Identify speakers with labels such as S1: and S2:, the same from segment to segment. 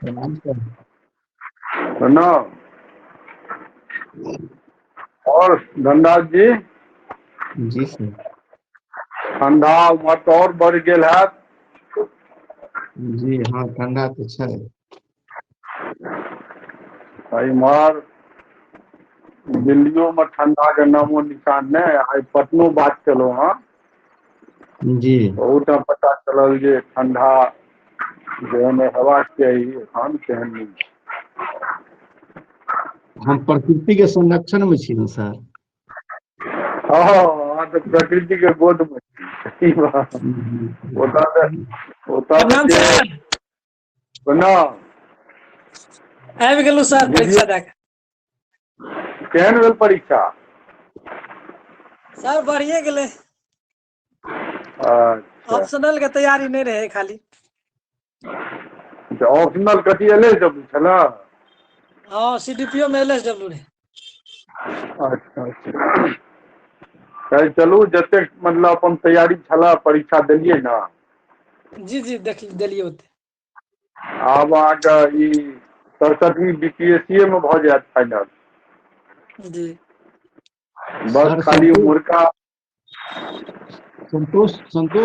S1: प्रणाम सर।
S2: प्रणाम। और धनराज जी,
S1: जी सर।
S2: ठंडा उमर तो और बढ़ गेल हैत।
S1: जी हाँ, ठंडा तो छै।
S2: इमहर दिल्लियो में ठंडा के नामो निशान नहीं। आई पटनो बात केलहुँ हँ,
S1: जी
S2: ओहूठाम पता चलल जे ठंडा जेहन हेबाक चाही एखन तेहन नहि छै।
S1: हम प्रकृति के संरक्षण में छी ने सर।
S2: हाँ अहाँ तऽ प्रकृति के गोद में छी। सही बात। ओतऽ
S3: प्रणाम
S2: जे
S3: सर।
S2: प्रणाम।
S3: आबि गेलहुँ सर परीक्षा दए कऽ।
S2: केहन भेल परीक्षा?
S3: सर बढ़िए गेलै।
S2: अच्छा,
S3: ऑप्शनल के तैयारी नहीं रहे खाली।
S2: ऑप्शनल कथी LSW छलऽ?
S3: हाँ CDPO में LSW रहे।
S2: अच्छा अच्छा। कहे चलू जतेक मतलब अपन तैयारी छलऽ परीक्षा देलियै ने।
S3: जी देलियै ओते।
S2: आब अहाँके ई 67वीं BPSC में भऽ जायत फाइनल।
S3: जी
S2: बस
S1: सर
S2: खाली मुर्गा।
S1: संतोष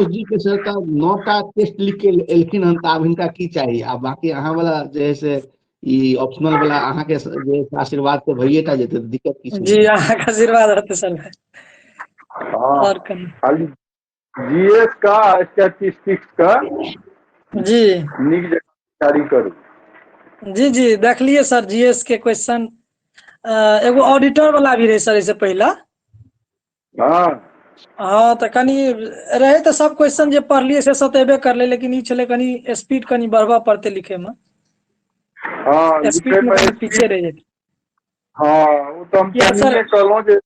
S1: जी के सर तऽ 9टा टेस्ट लिख के एलखिन हन, तऽ आब हिनका की चाही? आ बाकी अहाँ वाला जे है से ई ऑप्शनल वाला अहाँ के जे आशीर्वाद से भइए टा जेतै, दिक्कत किछु
S3: जी
S1: नहीं।
S3: अहाँ का आशीर्वाद रहते सर।
S2: हाँ
S3: और कहीं
S2: खाली GS का स्टैटिस्टिक्स का
S3: जी
S2: नीक जकाँ तैयारी करू।
S3: जी देखलिए सर GS के क्वेश्चन। एगो ऑडिटर वाला भी रहे सर इससे पहला।
S2: हाँ
S3: हाँ तो कनी रहे तो सब क्वेश्चन जे पढ़लिए से सतेबे करले, लेकिन ई छले कनी स्पीड कनी बढ़बा पड़ते लिखे में।
S2: हाँ
S3: स्पीड
S2: लिखै
S3: में
S2: में
S3: कनी पीछे
S2: स्पीड।
S3: रह जाते।
S2: हाँ वो तो हम
S3: किया सर?
S2: ट्रेनिंगे कहलहुँ जे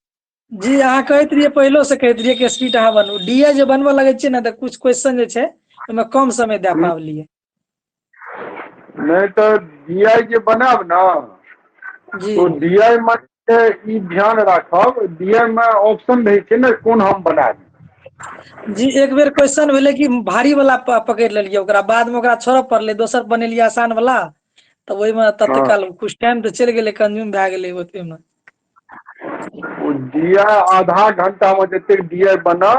S3: जी अहाँ कहते रहिए पहिलो से कहते रहिए कि स्पीड अहाँ बनू। DA जे बनबऽ लगे छियै ना, तो कुछ क्वेश्चन जे छै ओहिमे कम समय दे पावलिए।
S2: नहीं तो DI जे बनाब ना,
S3: जी
S2: तो DI में ई ध्यान राखब, DI में ऑप्शन रहै छै ने कोन हम बनाबी।
S3: जी एक बेर क्वेश्चन भेले कि भारी वाला पकड़ लेलिए, ओकरा बाद में ओकरा छोड़ऽ पड़ले, दोसर बनेलिए आसान वाला। तब ओहि में
S2: हाँ
S3: तत्काल कुछ टाइम तो चलि गेले, कंज्यूम भए गेले ओते में।
S2: वो DI आधा घंटा में जतेक DI बना,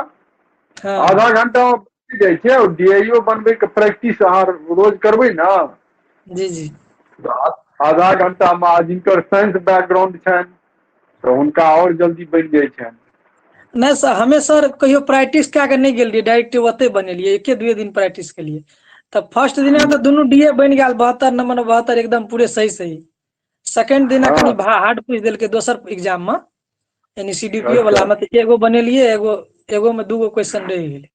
S3: हाँ
S2: आधा घंटा में बनि जाइ छै। और DIO बनबै के प्रैक्टिस अहाँ रोज करबै ना,
S3: जी
S2: तो आधा घंटा में जिनकर साइंस बैकग्राउंड छनि तो हुनका और जल्दी बनि जाइ छनि।
S3: नहीं सर, हमें सर कहियो प्रैक्टिस क्या के नहीं गेलिए, डायरेक्ट ओते बनेलिए। एके दुए दिन प्रैक्टिस केलिए। तब फर्स्ट दिना तो दुनू DA बन गया 72 नंबर 72 एकदम पूरे सही। सेकंड दिना कनी
S2: हाँ
S3: हार्ड पूछ देलके दोसर एग्जाम में, यानी CDPO
S2: अच्छा।
S3: वाला में। तो एगो बनेलिए, एगो में दूगो क्वेश्चन रह गेले।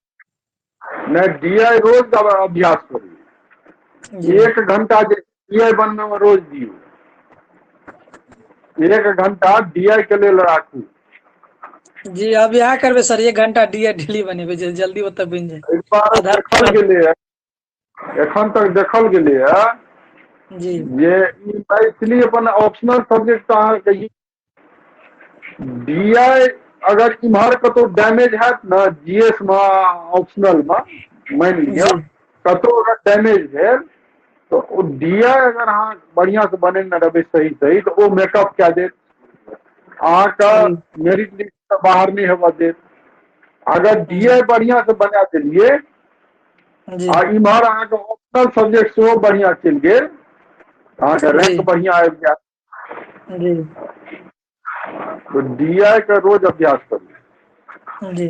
S2: नहीं DI रोज अभ्यास करू।
S3: जी
S2: 1 घंटा जे DI बनबै में रोज दियौ। 1 घंटा DI के लेल राखू।
S3: जी अब यहाँ करबे सर, 1 घंटा DA डेली बनेबे जे जल्दी ओते बन जाए।
S2: एक बार
S3: आधार
S2: देखल गेलै है, एखन तक देखल गेलै है
S3: जी
S2: जे ई मैथिली अपन ऑप्शनल सब्जेक्ट अहाँके DI अगर इम्हर कतौ डैमेज हैत ना GS में ऑप्शनल में, मान लिअ
S3: जी
S2: कतौ अगर डैमेज भेल तो ओ DI अगर अहाँ बढ़िया से बनेने रहबै सही तो ओ मेकअप कए देत। अहाँके
S3: जी
S2: मेरिट लिस्ट से बाहर नहीं हेबऽ देत। अगर
S3: जी
S2: DI बढ़िया से बना देलिए
S3: जी
S2: आ इम्हर अहाँके ऑप्शनल सब्जेक्ट सेहो बढ़िया चलि गेल, अहाँके
S3: जी
S2: रैंक बढ़िया आबि जायत।
S3: जी
S2: तो DI के रोज अभ्यास करू।
S3: जी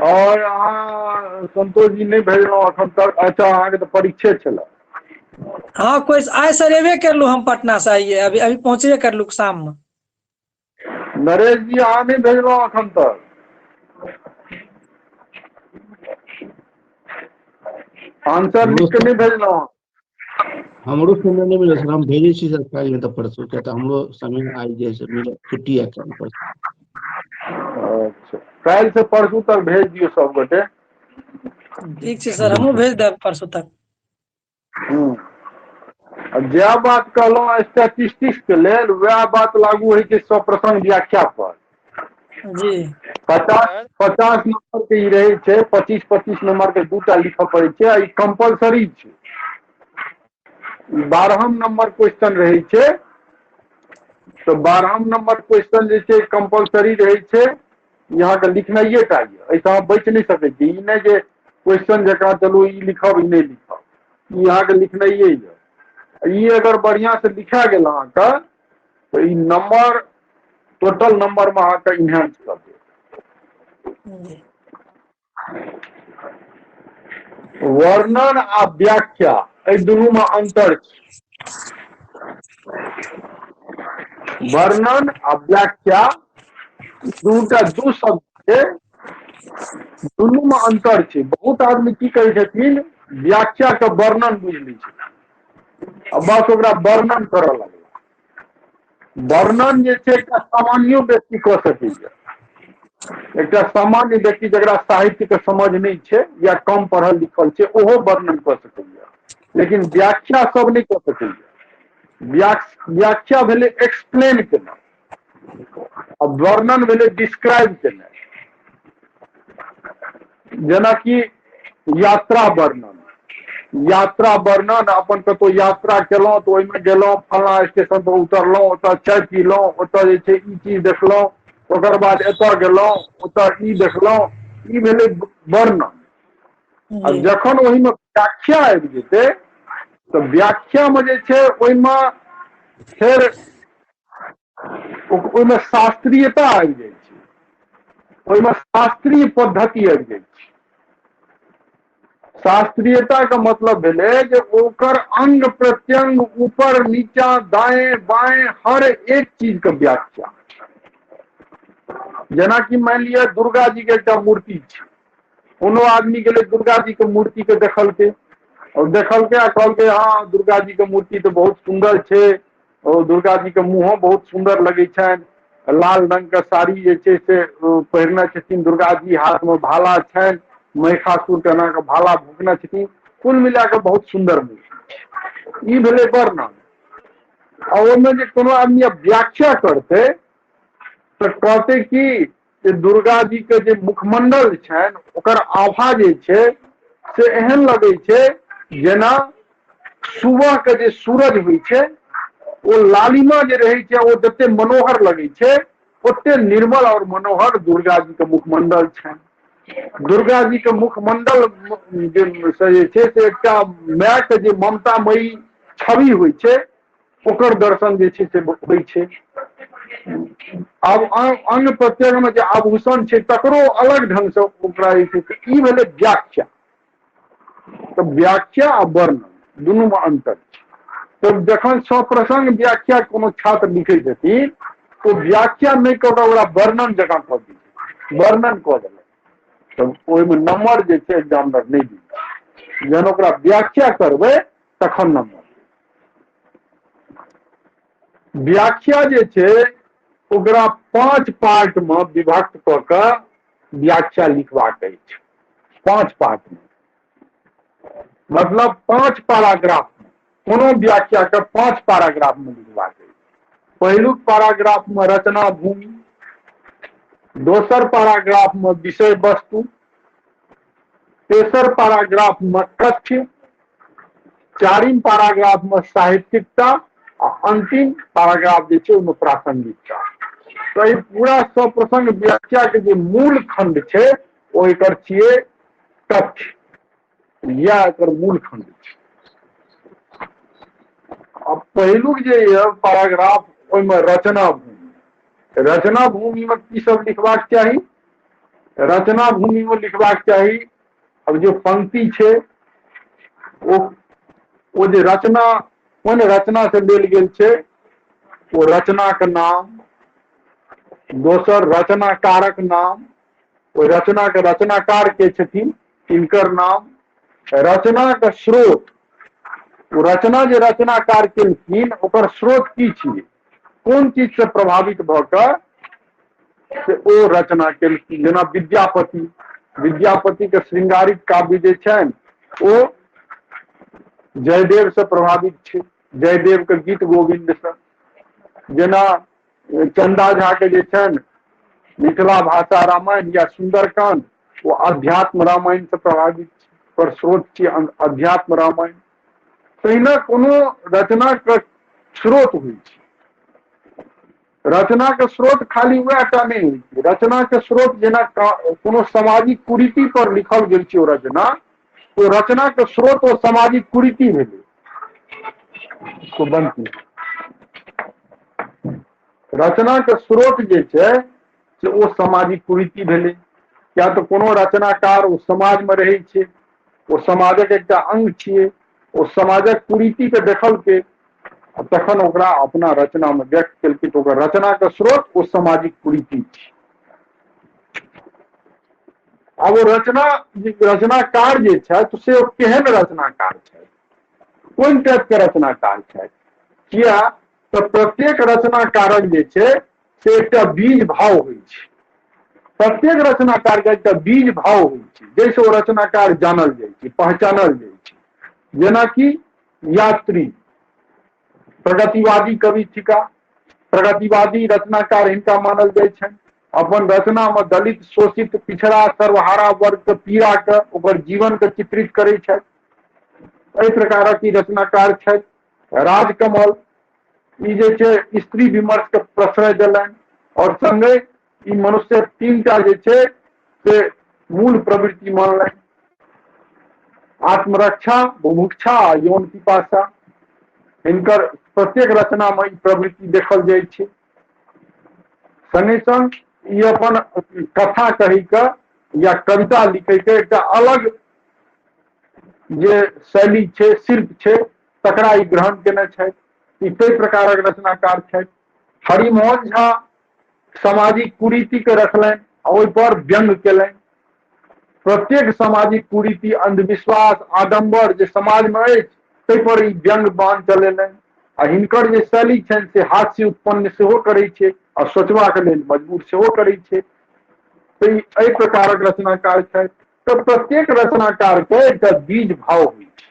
S2: और अहाँ संतोष जी नहीं भेजलहुँ अखन तक? अच्छा अहाँके तो परीक्षे छलै।
S3: हाँ कोई आइ सर एबे करलू हम पटना से। आइए अभी पहुंचबे करलू शाम में।
S2: नरेश जी अहाँ नहीं भेजलहुँ अखन तक? आंसर लिख के नहीं भेजलहुँ?
S1: हमरो समय नहीं मिले सर, हम भेजे छी सर कल नहीं तो परसों। क्या तो हमरो समय आई जैसे मिले, छुट्टी है कल परसों।
S2: अच्छा काल्हि से परसू तक भेज दियौ सब गोटे।
S3: ठीक छै सर, हमहूँ भेज देब परसों तक।
S2: जै बात कहलहुँ स्टैटिस्टिक्स के लेल वएह बात लागू होइ छै सप्रसंग व्याख्या पर।
S3: जी
S2: 50 नंबर के ई रहे छै, 25 नंबर के 2टा लिखऽ पड़े छै। ई कंपलसरी छै। 12 नंबर क्वेश्चन रहे छे, तो 12 नंबर क्वेश्चन जे छे कंपलसरी रहे छे, यहाँ के लिखनाइए टा ये, ऐसा आप बच नहीं सके छी। ई नहीं जे क्वेश्चन जकरा चलो ई लिखब ई नहीं लिखब, ई यहाँ के लिखनाइए ये। ई अगर बढ़िया से लिखा गेल अहाँ का, तो ई नंबर टोटल नंबर में अहाँ का इनहेंस कर दे।
S3: जी
S2: वर्णन आ व्याख्या ए दुनू में अंतर छै। वर्णन आ व्याख्या दूटा दू शब्द छै, दुनू में अंतर छै। बहुत आदमी की कहे छथिन, व्याख्या के वर्णन बुझ लै छै आ बस ओकरा वर्णन करऽ लगला। वर्णन जे छै एकटा सामान्य व्यक्ति कऽ सकैए, एकटा सामान्य व्यक्ति जकरा साहित्य के समझ नहीं छै या कम पढ़ल लिखल छै, ओहो वर्णन कऽ सकैए, लेकिन व्याख्या सब नहीं कऽ सकैए। व्याख्या भेलै एक्सप्लेन केना, आ वर्णन भेलै डिस्क्राइब केना। जेना कि यात्रा वर्णन, यात्रा वर्णन अपन कतौ यात्रा केलहुँ तो ओहिमे गेलहुँ, फलना स्टेशन पर उतरलहुँ, ओतऽ चाय पीलहुँ, ओतऽ जे छै ई चीज देखलहुँ, ओकर बाद एतऽ गेलहुँ, ओतऽ ई देखलहुँ, ई भेलै वर्णन। आ
S3: जी
S2: जखन ओहिमे व्याख्या आबि जेतै, तऽ व्याख्या में जे छै ओहिमे फेर ओहिमे शास्त्रीयता आबि जाइ छै, ओहिमे शास्त्रीय पद्धति आबि जाइ छै। शास्त्रीयता का मतलब भेलै जे ओकर अंग प्रत्यंग, ऊपर नीचा दाएं बाएं हर एक चीज के व्याख्या। जेना कि मान लिया दुर्गा जी के एकटा मूर्ति छै, कोनो आदमी गेलै दुर्गा जी के मूर्ति के देखलकै, और देखलकै आ कहलकै हाँ दुर्गा जी के मूर्ति तो बहुत सुंदर छै, और दुर्गा जी के मुँहो बहुत सुंदर लगै छनि, लाल रंग के साड़ी जे छै से पहिरने छथिन दुर्गा जी, हाथ में भाला छनि, महिषासुर के एना के भाला भूखने छथिन, कुल मिला के बहुत सुंदर मूर्ति। ई भेलै वर्णन। और ओहिमे जे कोनो आदमी व्याख्या करते तो कहते कि जे दुर्गा जी के जे मुखमंडल छनि ओकर आभा जे छै से एहन लगै छै जेना सुबह के जे सूरज होइ छै, ओ लालिमा जे रहै छै ओ जते मनोहर लगै छै, ओते निर्मल और मनोहर दुर्गा जी के मुखमंडल छनि। दुर्गा जी के मुखमंडल जे छै से एकटा माय के जे ममतामयी छवि होइ छै, ओकर दर्शन जे छै से होइ छै। आब अंग प्रत्यंग में जे आभूषण छै तकरो अलग ढंग से ओकरा जे छै, ई भेलै व्याख्या। तो व्याख्या आ वर्णन दुनू में अंतर छै। तो जखन सप्रसंग व्याख्या कोनो छात्र लिखै छथिन, तो व्याख्या नहीं कऽ कऽ ओकरा वर्णन जकाँ कऽ दै छै, वर्णन कऽ देलक, तऽ ओहिमे नंबर जे छै एग्जामिनर नहीं दै। जहन ओकरा व्याख्या करबै तखन नंबर। व्याख्या जे छै ओकरा 5 पार्ट में विभक्त कऽ कऽ व्याख्या लिखबाक अछि। 5 पार्ट में मतलब 5 पैराग्राफ में, कोनो व्याख्या के 5 पैराग्राफ में लिखबाक अछि। पहिलुक पैराग्राफ में रचना भूमि, दोसर पैराग्राफ में विषय वस्तु, तेसर पैराग्राफ में तथ्य, चारिम पैराग्राफ में साहित्यिकता, और अंतिम पैराग्राफ जे छै ओहिमे प्रासंगिकता। तो ये पूरा सप्रसंग व्याख्या के जे मूल खंड छै ओ एकर छियै तथ्य, या एकर मूल खंड छै। अब पहिलुक जे ये पैराग्राफ ओहिमे रचना भूमि, रचना भूमि में की सब लिखबाक चाही? रचना भूमि में लिखबाक चाही, अब जो पंक्ति छै ओ जे रचना कोन रचना से लेल गेल छै, वो रचना के नाम, दोसर रचनाकारक नाम, ओहि रचना के रचनाकार के छथिन तिनकर नाम, रचना के स्रोत, वो रचना जे रचनाकार केलखिन ओकर स्रोत की छियै, कोन चीज से प्रभावित भऽ कऽ से ओ रचना केलखिन। जेना विद्यापति, विद्यापति के श्रृंगारिक काव्य जे छनि ओ जयदेव से प्रभावित छै, जयदेव के गीत गोविंद से। जेना चंदा झा के जे छनि मिथिला भाषा रामायण या सुंदरकांड, वो अध्यात्म रामायण से प्रभावित छै, पर स्रोत छियै अध्यात्म रामायण। तहिना कोनो रचना के स्रोत होइ छै। रचना के स्रोत खाली वएहटा नहीं होइ छै, रचना के स्रोत जेना कोनो सामाजिक कुरीति पर लिखल गेल छै ओ रचना, तो रचना के स्रोत ओ सामाजिक कुरीति भेलै। को बनती रचना के स्रोत जे छै से ओ सामाजिक कुरीति भेलै। या तो कोनो रचनाकार ओ समाज में रहै छै, ओ समाजक एकटा अंग छियै, ओ समाजक कुरीति के देखलकै तखन ओकरा अपना रचना में व्यक्त केलकै, तो ओकर रचना के स्रोत ओ सामाजिक कुरीति छै। अब वो रचनाकार जे छथि से ओ केहन रचनाकार छथि, कोन टाइप के रचनाकार छथि? किया तऽ प्रत्येक रचनाकारक जे छै से एकटा बीज भाव होइ छै। प्रत्येक रचनाकार के एकटा बीज भाव होइ छै, जैसे ओ रचनाकार जानल जाइ छै, पहचानल जाइ छै। जेना कि यात्री प्रगतिवादी कवि थिका, प्रगतिवादी रचनाकार हिनका मानल जाइ छनि। अपन रचना में दलित, शोषित, पिछड़ा, सर्वहारा वर्ग के पीड़ा के, ओकर जीवन के चित्रित करै छथि। एहि प्रकारक ई रचनाकार छथि। राजकमल ई जे छै स्त्री विमर्श के प्रश्रय देलनि, और संगे ई मनुष्य तीनटा जे छै से मूल प्रवृत्ति मानलनि, आत्मरक्षा, बुभुक्षा आ यौन पिपासा। हिनकर प्रत्येक रचना में ई प्रवृत्ति देखल जाइ छै। संगे संग ई अपन कथा कही के या कविता लिखे के एकटा अलग जे शैली छै, शिल्प छै, तकरा ई ग्रहण केने छथि। ई कई प्रकारक रचनाकार छथि। हरिमोहन झा सामाजिक कुरीति के रखलनि आ ओहि पर व्यंग केलनि। प्रत्येक सामाजिक कुरीति, अंधविश्वास, आडंबर जे समाज में अछि ताहि पर ई व्यंग बाण चलेलनि। आ हिनकर जे शैली छनि से हास्य उत्पन्न सेहो करै छै आ सोचबाक लेल मजबूर सेहो करै छै। तो एहि प्रकारक रचनाकार छथि। तो प्रत्येक रचनाकार के एकटा बीज भाव होइ छै।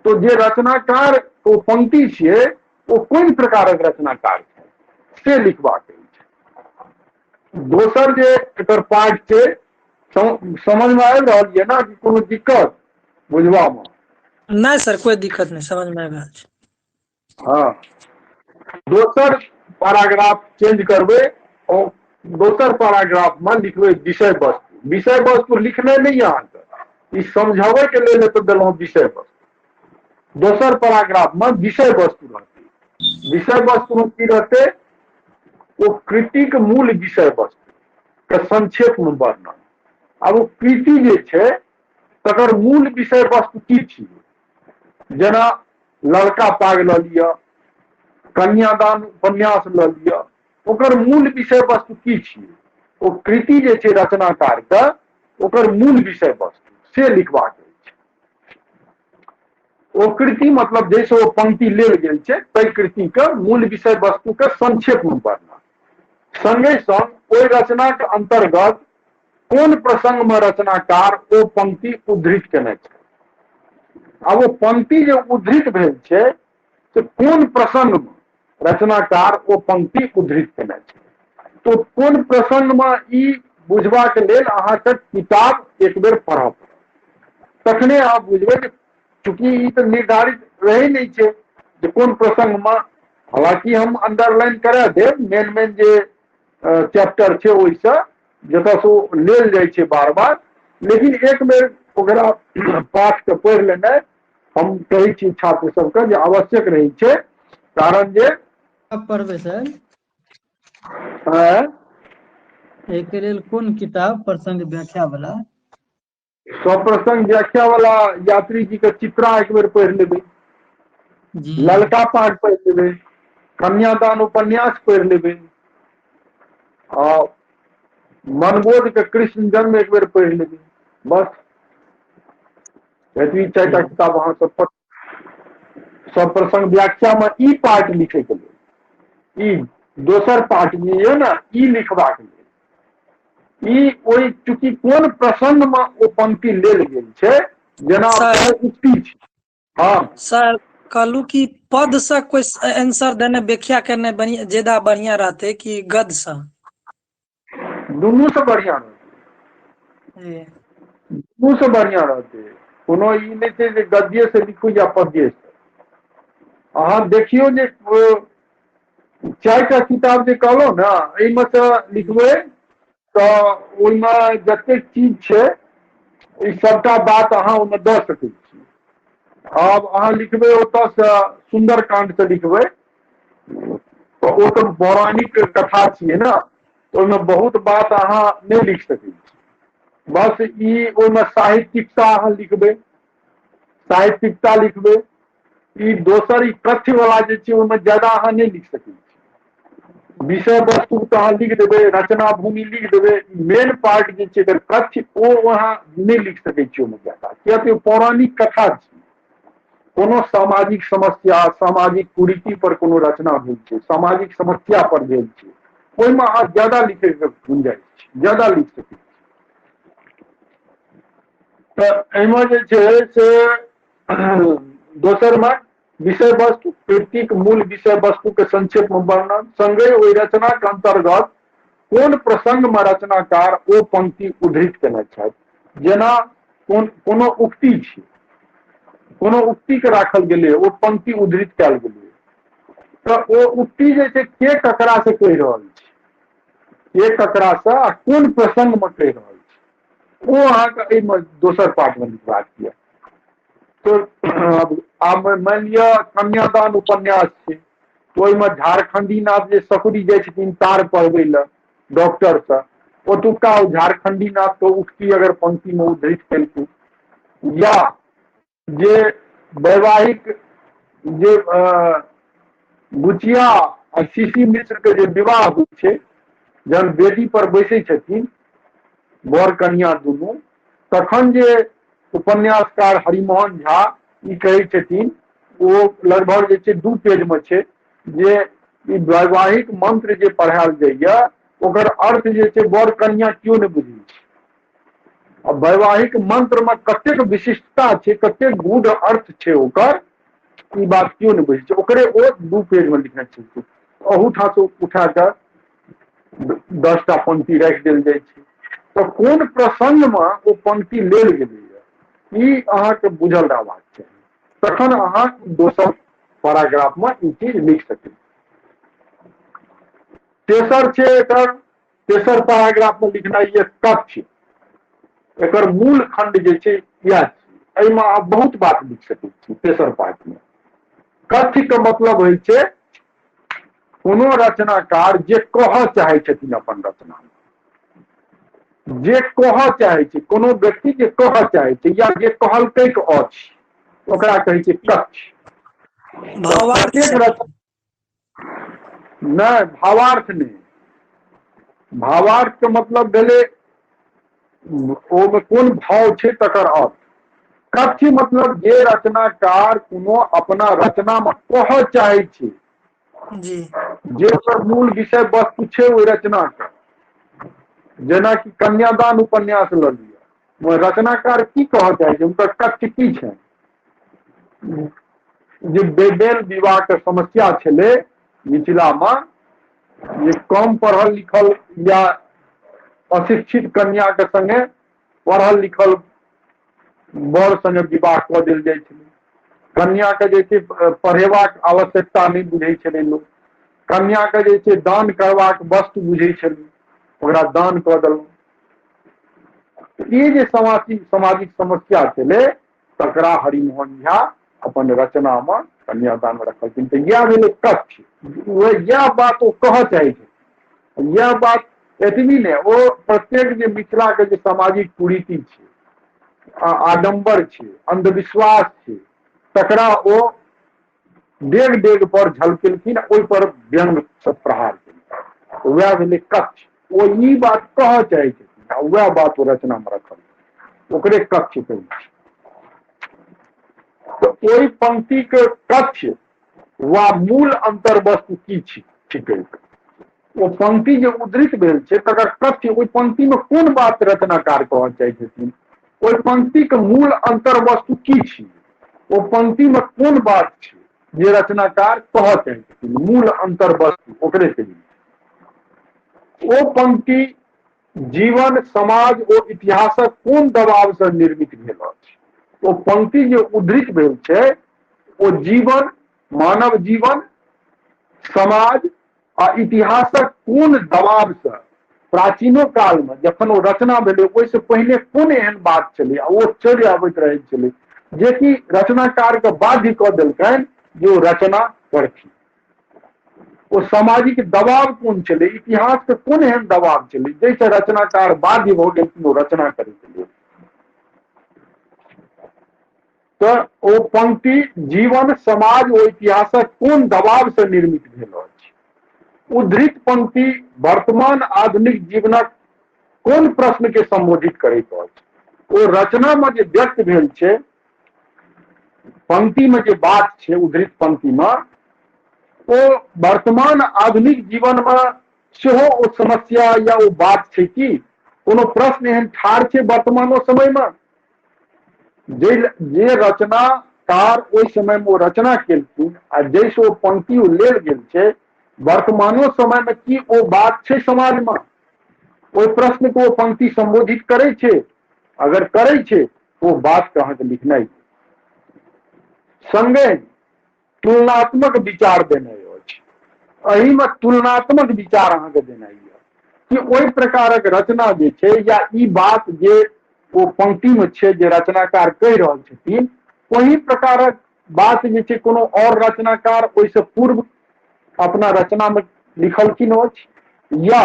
S2: तो जे रचनाकार ओ पंक्ति छियै ओ कोन प्रकारक रचनाकार छै से लिखबाक अछि। दोसर जे एकर पाठ छै, समझ में आबि रहल यऽ ना कि कोनो दिक्कत बुझबा में?
S3: नहीं सर, कोई दिक्कत नहीं, समझ में आ रहल छै।
S2: हाँ, दोसर पैराग्राफ चेंज करबै और दोसर पैराग्राफ में लिखबै विषय वस्तु। विषय वस्तु लिखने नहीं अहाँके, ई समझाबै के लेल एतऽ देलहुँ विषय वस्तु। दोसर पैराग्राफ में विषय वस्तु रहतै। विषय वस्तु में की रहतै? वो कृति के मूल विषय वस्तु के संक्षेप में वर्णन। अब वो कृति जे छै तकर मूल विषय वस्तु की छियै? जेना लड़का पाग लऽ लिअ, कन्यादान उपन्यास लऽ लिअ, ओकर मूल विषय वस्तु की छियै? ओ कृति जे छै रचनाकार के, ओकर मूल विषय वस्तु से लिखबाक अछि। ओ कृति मतलब जैसे ओ पंक्ति लेल गेल छै ताहि कृति के मूल विषय वस्तु के संक्षेप में वर्णन। संगे संग ओहि रचना के अंतर्गत कोन प्रसंग में रचनाकार ओ पंक्ति उद्धृत केने छै। अब वो पंक्ति जो उद्धृत भेल छै से कोन प्रसंग में रचनाकार ओ पंक्ति उद्धृत केने छै। तो कोन प्रसंग में ई बुझबाक लेल अहाँके किताब एक बेर पढ़ब, तखने अहाँ बुझबै जे चूंकि ई तऽ निर्धारित रहै नहीं छै जे कोन प्रसंग में। हालांकि हम अंडरलाइन करा देब मेन जे चैप्टर छै ओहिसँ, जतऽ से ओ लेल जाइ छै बार बार, लेकिन एक बेर ओकरा पाठ के पढ़ि लेनाइ हम कहै छी छात्र सबके जे आवश्यक रहै छै। कारण जे
S3: अब पढ़बै सर,
S2: अ,
S3: एके लेल कोन किताब प्रसंग व्याख्या वाला?
S2: स्वप्रसंग व्याख्या वाला यात्री जी के चित्रा एक बेर पढ़ि लेबै,
S3: जी
S2: ललका पाग पढ़ि लेबै, कन्यादान उपन्यास पढ़ि लेबै, आ मनबोध के कृष्ण जन्म एक बेर पढ़ि लेबै। बस एतबी चारिटा किताब अहाँ सब पढ़। स्वप्रसंग व्याख्या में ई पार्ट लिखे के लेल, ई दोसर पार्ट में ये ना ई लिखबाक लेल, ई ओहि चूंकि कोन प्रसंग में ओ पंक्ति लेल गेल छै, जेना
S3: सर
S2: उक्ति छै। हाँ
S3: सर कहलू कि पद से कोई आंसर देने व्याख्या करने ज्यादा बढ़िया रहते कि गद से?
S2: दुनू से बढ़िया रहतै,
S3: जी।
S2: दुनू से बढ़िया रहतै। कोनो ई नहीं छै जे गद्य से लिखू या पद्य से। अहाँ देखियो जे 4टा किताब जे कहलो ना एहिमे से लिखबै तऽ ओहिमे जतेक चीज छै ई सबटा बात अहाँ ओहिमे दऽ सकै छी। अब अहाँ लिखबै ओतऽसँ सुंदरकांड से लिखबै तऽ ओ तऽ पौराणिक कथा छियै ना, ओहिमे बहुत बात अहाँ नहि लिख सकै छी। बस ई ओहिमे साहित्यिकता अहाँ लिखबै, साहित्यिकता लिखबै। ई दोसर ई कथ्य वाला जे छै ओहिमे ज्यादा अहाँ नहीं लिख सकै छी। विषय वस्तु तऽ अहाँ लिख देबै, रचना भूमि लिख देबै, मेन पार्ट जे छै एकर कथ्य ओ अहाँ नहीं लिख सकै छी ओहिमे ज्यादा, किया तऽ पौराणिक कथा छै। कोनो सामाजिक समस्या, सामाजिक कुरीति पर कोनो रचना भेल छै, सामाजिक समस्या पर भेल छै, ओहिमे अहाँ ज्यादा लिखै के गुंजाइश छै, ज्यादा लिख सकै छी। तऽ एहिमे जे छै से दोसरमे विषय वस्तु, कृतिक मूल विषय वस्तु के संक्षेप में वर्णन, संगे ओहि रचना के अंतर्गत कोन प्रसंग में रचनाकार ओ पंक्ति उद्धृत केने छथि। जेना कोनो उक्ति छै, कोनो उक्ति के राखल गेलै, ओ पंक्ति उद्धृत कयल गेलै, तऽ ओ उक्ति जे छै के ककरा से कहि रहल छै, के ककरा से आ कोन प्रसंग में कहि रहल छै, ओ अहाँके एहिमे दोसर पार्ट में लिखबाक यऽ। तो आब मानि लिअ कन्यादान उपन्यास छै, तो ओहिमे झारखंडी नाथ जे सकरी जाइ छथिन तार पढ़बै लए डॉक्टर से, ओतुका झारखंडी नाथ के उक्ति अगर पंक्ति में उद्धृत केलखिन, या जे वैवाहिक जे बुचिया आ सीसी मिश्र के जे विवाह होइ छै, जहन बेदी पर बैसै छथिन बर कन्या दुनू, तखन जे उपन्यासकार हरिमोहन झा ई कहै छथिन, ओ लगभग जे छै 2 पेज में छै, जे ई वैवाहिक मंत्र जे पढ़ायल जाइया ओकर अर्थ जे छै बर कन्या क्यों नहीं बुझै छै। अब वैवाहिक मंत्र में कतेक विशिष्टता छै, कतेक गूढ़ अर्थ छै ओकर, ई बात क्यों नहीं बुझै छै, ओकरे ओ 2 पेज में लिखने छै। अहूठाम से उठा कऽ 10टा पंक्ति राखि देल जाइ छै। तऽ कोन प्रसंग में ओ पंक्ति लेल गेलैया ई अहाँके बुझल रहबाक चाही, तखन अहाँ दोसर पैराग्राफ में ई चीज लिख सकै। तेसर छै एकर, तेसर पैराग्राफ में लिखनाइ ये कथ्य। एकर मूल खंड जे छै इएह छै, एहिमे आप बहुत बात लिख सकै छी। तेसर पार्ट में कथ्य के मतलब होइ छै कोनो रचनाकार जे कहऽ चाहै छथिन अपन रचना में, जे कहऽ चाहै छै, कोनो व्यक्ति जे कहऽ चाहै छै या जे कहलकै अछि, ओकरा कहै छै कथ्य।
S3: भावार्थ
S2: प्रत्येक रचना नहीं, भावार्थ नहीं, भावार्थ के मतलब भेलै ओमे कोन भाव छै तकर अर्थ। कथ्य मतलब जे रचनाकार कोनो अपना रचना में कहऽ चाहै छै,
S3: जी
S2: जे ओकर मूल विषय वस्तु छै ओहि रचना के। जेनाकि कन्यादान उपन्यास लऽ लिअ, रचनाकार की कहऽ चाहै छै, हुनकर कथ्य की छै। जे बेदेल विवाह के समस्या छलै मिथिला में, जे कम पढ़ल लिखल या अशिक्षित कन्या के संगे पढ़ल लिखल बर संगे विवाह कऽ देल जाइ छलै। कन्या के जे छै पढ़ेबाक आवश्यकता नहीं बुझै छलै लोक, कन्या के जे छै दान करबाक वस्तु बुझै छलै, ओकरा दान कऽ देलहुँ। ई जे सामाजिक समस्या छलै तकरा हरिमोहन झा अपन रचना में कन्यादान में रखलखिन। तऽ इएह भेलै कथ्य, इएह बात ओ कहऽ चाहै छै। यह बात एतबी नहीं, ओ प्रत्येक जे मिथिला के जे सामाजिक कुरीति छै, आडंबर छै, अंधविश्वास छै, तकरा ओ डेग डेग पर झलकेलखिन, ओहि पर व्यंग से प्रहार केलखिन। वएह भेलै कथ्य। ओ ई बात कहऽ चाहै छथिन, वएह बात ओ रचना में रखल, ओकरे कथ्य कहै छै। तऽ ओहि पंक्ति के कथ्य वा मूल अंतर वस्तु की छिकै, ओ पंक्ति जे उद्धृत भेल छै तकर कथ्य, ओहि पंक्ति में कोन बात रचनाकार कहऽ चाहै छथिन, ओहि पंक्ति के मूल अंतर वस्तु की छी, ओ पंक्ति में कोन बात छै जे रचनाकार कहऽ चाहै छथिन, मूल अंतर वस्तु ओकरे कहियै। ओ पंक्ति जीवन, समाज ओ इतिहासक कोन दबाव से निर्मित भेल अछि। ओ पंक्ति जे उद्धृत भेल छै ओ जीवन मानव जीवन, समाज आ इतिहासक कोन दबाव से प्राचीनो काल में जखन ओ रचना भेलै ओहिसँ पहिने कोन एहन बात छलै आ ओ चलि आबैत रहै छलै जे कि रचनाकार के बाध्य कऽ देलकनि जे ओ रचना करथिन। ओ सामाजिक दबाव कोन छलै, इतिहास के कोन एहन दबाव छलै जाहिसँ रचनाकार बाध्य भऽ गेलखिन ओ रचना करै के लेल। तऽ ओ पंक्ति जीवन, समाज ओ इतिहासक कोन दबाव से निर्मित भेल अछि। उद्धृत पंक्ति वर्तमान आधुनिक जीवनक कोन प्रश्न के संबोधित करैत अछि। ओ रचना में जे व्यक्त भेल छै, पंक्ति में जे बात छै उद्धृत पंक्ति में, ओ वर्तमान आधुनिक जीवन में सेहो ओ समस्या या ओ बात छै कि कोनो प्रश्न एहन ठाढ़ छै वर्तमानो समय में जे रचनाकार ओहि समय में ओ रचना केलखिन आ जैसे ओ पंक्ति लेल गेल छै वर्तमानो समय में की ओ बात छै समाज में, ओहि प्रश्न को ओ पंक्ति संबोधित करे छै। अगर करे छै तो बात के अहाँके लिखनाइ संगे तुलनात्मक विचार देनाइ अछि। एहि में तुलनात्मक विचार अहाँके देनाइ कि ओहि प्रकारक रचना जे छै या ई बात जे ओ पंक्ति में छै जे रचनाकार कहि रहल छथिन ओही प्रकारक बात जे छै कोनो और रचनाकार ओहिसँ पूर्व अपना रचना में लिखलखिन अछि या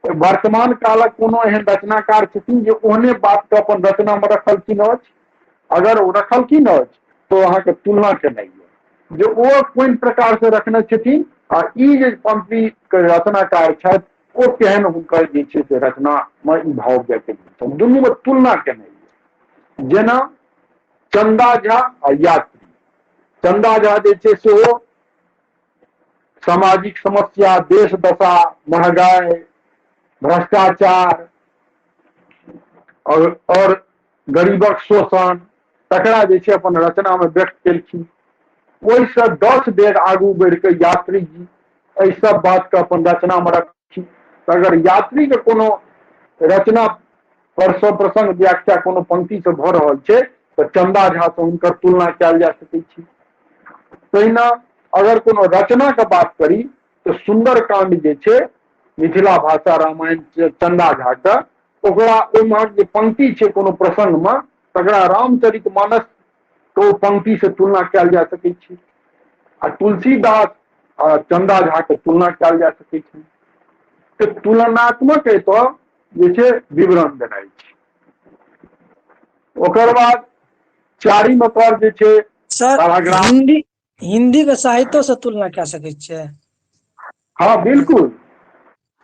S2: वर्तमान कालक कोनो एहन रचनाकार छथिन जे ओहने बात के अपन रचना में रखलखिन अछि। अगर ओ रखलखिन अछि तो अहाँके तुलना केनाइ जे ओ कोन प्रकार से रखने छथिन आ ई जे पंक्ति के रचनाकार छथि ओ केहन हुनकर जे छै से रचना में ई भाव व्यक्त छनि, दुनू में तुलना केनाइ। जेना चंदा झा आ यात्री, चंदा झा जे छै सेहो सामाजिक समस्या, देश दशा, महंगाई, भ्रष्टाचार और गरीबक शोषण तकरा जे छै अपन रचना में व्यक्त केलखिन। ओहिसँ 10 बेर आगू बढ़ि के यात्री जी एहि सब बात के अपन रचना में रखिन। अगर यात्री के कोनो रचना पर प्रसंग व्याख्या कोनो पंक्ति से भऽ रहल छै तऽ चंदा झा से हुनकर तुलना कयल जा सकै छै। तहिना अगर कोनो रचना के बात करी तो सुंदर कांड जे छै मिथिला भाषा रामायण चंदा झा के, ओकरा ओहिमे जे पंक्ति छै कोनो प्रसंग में तकरा रामचरितमानस के ओ पंक्ति से तुलना कयल जा सकै छै आ तुलसीदास आ चंदा झा के तुलना कयल जा सकै छै। तऽ तुलनात्मक एतऽ जे छै विवरण देनाइ छै। ओकर बाद चारिम पर जे छै
S3: सर
S2: पैराग्राफ।
S3: हिंदी के साहित्य से तुलना कऽ सकै छियै?
S2: हाँ बिल्कुल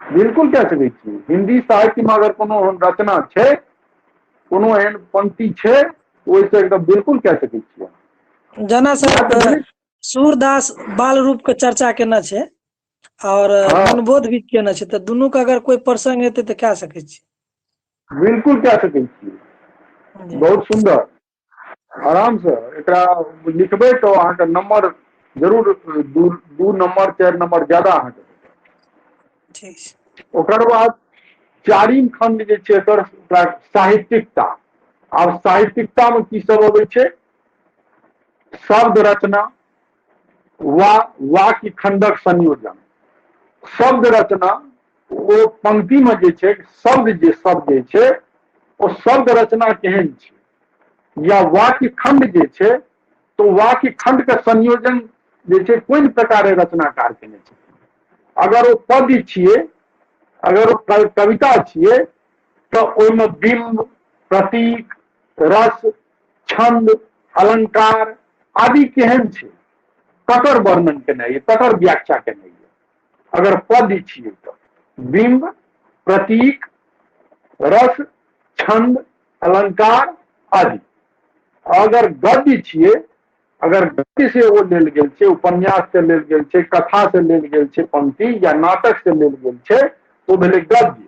S2: बिल्कुल कह सकै छी। हिंदी साहित्य में अगर कोनो रचना छै, कोनो एहन पंक्ति छै ओहिसँ एकदम बिल्कुल कह सकै छियै।
S3: जेना सर सूरदास बाल रूप के चर्चा केना छै और
S2: हाँ
S3: मनबोध भी केना छै, तऽ दुनू के अगर कोई प्रसंग हेतै तऽ कह सकै छी?
S2: बिल्कुल कह सकै छी, बहुत सुंदर। आराम से एकरा लिखबै तो अहाँके नंबर जरूर दू नंबर 4 नंबर ज्यादा अहाँके।
S3: ठीक छै।
S2: ओकर बाद चारिम खंड जे छै एकर साहित्यिकता। आब साहित्यिकता में की सब अबै छै? शब्द रचना, वाक्य खंडक संयोजन। शब्द रचना ओ पंक्ति में जे छै शब्द जे छै ओ शब्द रचना केहन छै या वाक्य खंड जे छै तो वाक्य खंड के संयोजन जे छै कोन प्रकारे रचनाकार केने छै। अगर ओ पद्य छियै, अगर ओ कविता छियै तऽ ओहिमे बिंब, प्रतीक, रस, छंद, अलंकार आदि केहन छै तकर वर्णन केनाइ है, तकर व्याख्या केनाइ है। अगर पद्य छियै तऽ बिंब, प्रतीक, रस, छंद, अलंकार आदि। अगर गद्य छियै, अगर गद्य से ओ लेल गेल छै, उपन्यास से लेल गेल छै, कथा से लेल गेल छै पंक्ति या नाटक से लेल गेल छै तो भेलै गद्य।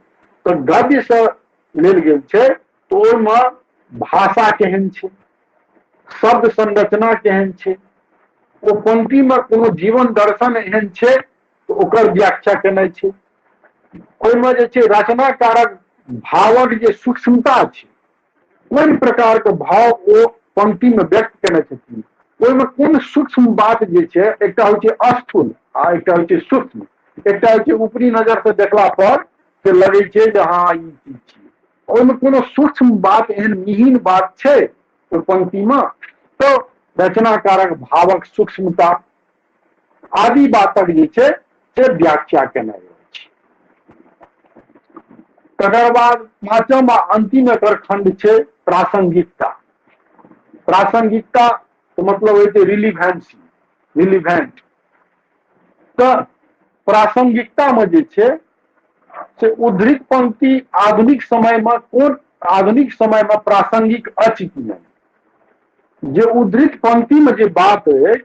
S2: तऽ गद्य से लेल गेल छै तो ओहिमे भाषा केहन छै, शब्द संरचना केहन छै, ओ पंक्ति में कोनो जीवन दर्शन एहन छै तो ओकर व्याख्या केनाइ छै। ओहिमे जे छै रचनाकारक भावक जे सूक्ष्मता छै, कोन प्रकार के भाव ओ पंक्ति में व्यक्त केने छथिन ओहिमे कोन सूक्ष्म बात जे छै, एकटा होइ छै स्थूल आ एकटा होइ छै सूक्ष्म। एकटा होइ छै ऊपरी नजर से देखला पर से लगै छै जे हाँ ई चीज छियै। ओहिमे कोनो सूक्ष्म बात, एहन मिहीन बात छै ओहि पंक्तिमे, तो रचनाकारक भावक सूक्ष्मता आदि बातक जे छै से व्याख्या केने अछि। तकर बाद पांचम आ अंतिम एकर खंड छै प्रासंगिकता। प्रासंगिकता तो मतलब होइ छै रिलीवेंसी, रिलीवेंट। तो प्रासंगिकता में जे छै से उद्धृत पंक्ति आधुनिक समय में कोन, आधुनिक समय में प्रासंगिक अछि कि नहीं। जे उद्धृत पंक्ति में जे बात है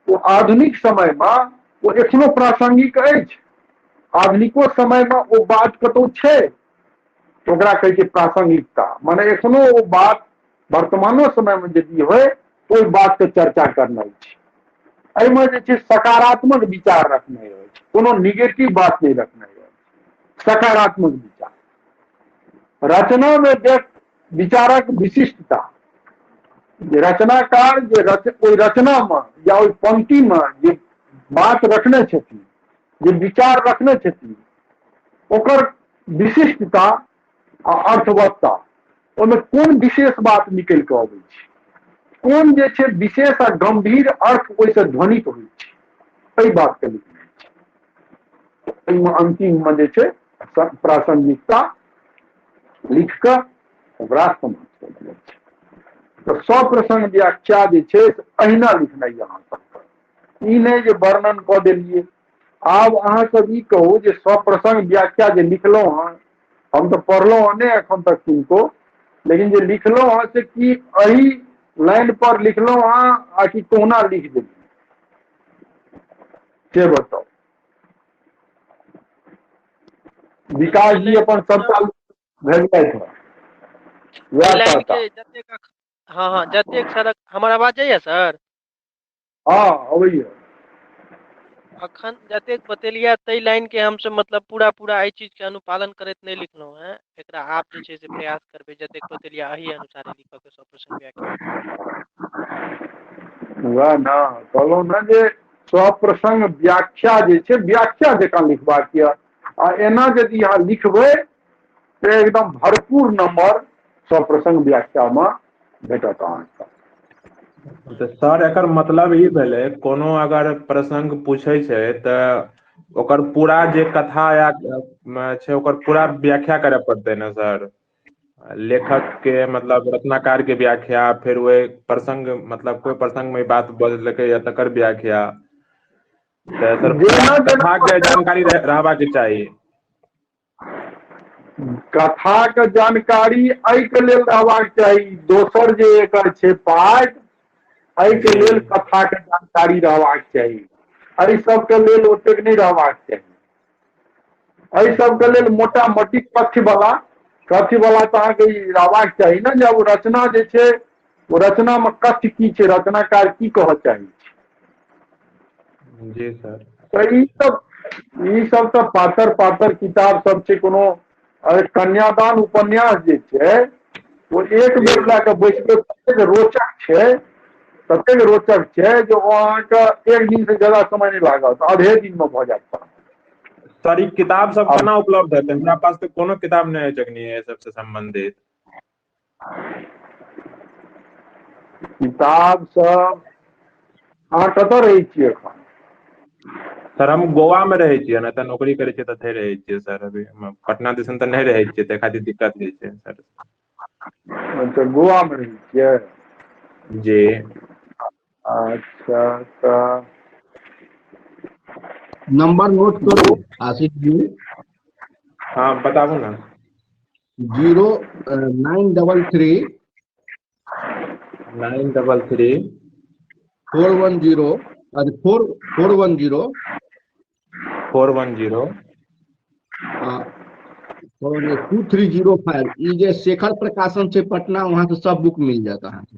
S2: वो आधुनिक समय में वो एखनो प्रासंगिक अछि। आधुनिको समय में वो बात कतौ छै, ओकरा कहै छै प्रासंगिकता। माने एखनो वो बात वर्तमानो समय में यदि होय तो ओहि बात के चर्चा करनाइ छै। एहिमे जे छै सकारात्मक विचार रखनाइ अछि, कोनो निगेटिव बात नहीं रखनाइ अछि, सकारात्मक विचार। रचना में विचारक विशिष्टता, रचनाकार जे ओहि रचना में या ओहि पंक्ति में जे बात रखने छथिन, जे विचार रखने छथिन, ओकर विशिष्टता आ अर्थवत्ता, ओहिमे कोन विशेष बात निकलि कऽ अबै छै, कोन जे छै विशेष आ गंभीर अर्थ ओहिसँ ध्वनित होइ छै, एहि बात के लिखने छै। एहिमे अंतिम में जे छै प्रासंगिकता लिख कऽ ओकरा समाप्त कऽ देने छै। तो सप्रसंग व्याख्या जे छै अहिना लिखनाइ अहाँ सबके, ई नहि जे वर्णन कऽ देलियै। आब अहाँ सब ई कहू जे सप्रसंग व्याख्या जे लिखलहुँ हँ, हम तो पढ़लहुँ हँ नहीं एखन तक किनको, लेकिन जे लिखलहुँ हँ से की एही लाइन पर लिखलहुँ हँ आ कि कहुना लिख देलियै, से बताउ। विकास जी अपन सबटा भेजलथि हँ, वएह
S4: लाइन
S2: कहता।
S4: के जतेक हाँ हाँ जतेक सड़क हमर आवाज जाइए सर?
S2: हाँ अबैया।
S4: अखन जतेक बतेलियै ताहि लाइन के हमसब मतलब पूरा पूरा एहि चीज के अनुपालन करैत नहीं लिखलहुँ हैं। एकरा आब जे छै से प्रयास करबै जतेक बतेलियै एही अनुसारे लिखऽ के सप्रसंग व्याख्या।
S2: वएह ना कहलहुँ ना जे सप्रसंग व्याख्या जे छै व्याख्या जकाँ लिखबाक यऽ, आ एना यदि अहाँ लिखबै तो एकदम भरपूर नंबर सप्रसंग व्याख्या में भेटत अहाँके।
S5: तऽ सर एकर मतलब ई भेलै कोनो अगर प्रसंग पूछै छै तऽ ओकर पूरा जे कथा या छै ओकर पूरा व्याख्या करय पड़तै ने सर? लेखक के मतलब रचनाकार के व्याख्या, फिर वही प्रसंग मतलब कोई प्रसंग में बात बदलकै या तकर व्याख्या, तऽ सर पूरा
S2: जेना जेना
S5: कथा के जानकारी रहबाक चाही।
S2: कथा के जानकारी एहिके लेल रहबाक चाही। दोसर जे एकर छै पाठ, एहिके
S5: जी
S2: लेल कथा के जानकारी रहबाक चाही। एहि सबके लेल ओतेक नहीं रहबाक चाही। एहि सबके लेल मोटा मोटी तथ्य वाला तऽ अहाँके ई रहबाक चाही ने, जब रचना जे छै ओ रचना में कथ्य की छै, रचनाकार की कहऽ चाही।
S5: जी सर।
S2: तऽ ई सब तऽ पातर पातर किताब सब छै। कोनो कन्यादान उपन्यास जे छै वो एक
S5: जी
S2: बेर लए कऽ बैसबै ततेक रोचक छै, ततेक रोचक छै जे ओ अहाँके एक दिन से ज्यादा समय नहीं लागत, आधे दिन में भऽ जायत।
S5: सर ई किताब सब
S2: अब
S5: केना उपलब्ध हेतै? हमरा पास तऽ कोनो किताब नहीं है जखनी एहि सबसे संबंधित।
S2: किताब सब अहाँ कतऽ रहै छियै एखन?
S5: सर हम गोवा में रहै छियै ने, तऽ नौकरी करै छियै तऽ एतहि रहै छियै सर। अभी पटना दिसन तऽ नहीं रहै छियै, तऽ खातिर दिक्कत होइ छै सर।
S2: अच्छा गोवा में रहै छियै?
S5: जी।
S2: अच्छा तऽ
S1: नंबर नोट करू आशीष जी।
S5: हाँ बताबू ना।
S1: 0933
S5: 933
S1: 410 410
S5: 410
S1: 2305। ई जे शेखर प्रकाशन छै पटना, वहां से सब बुक मिल जाएत अहाँके।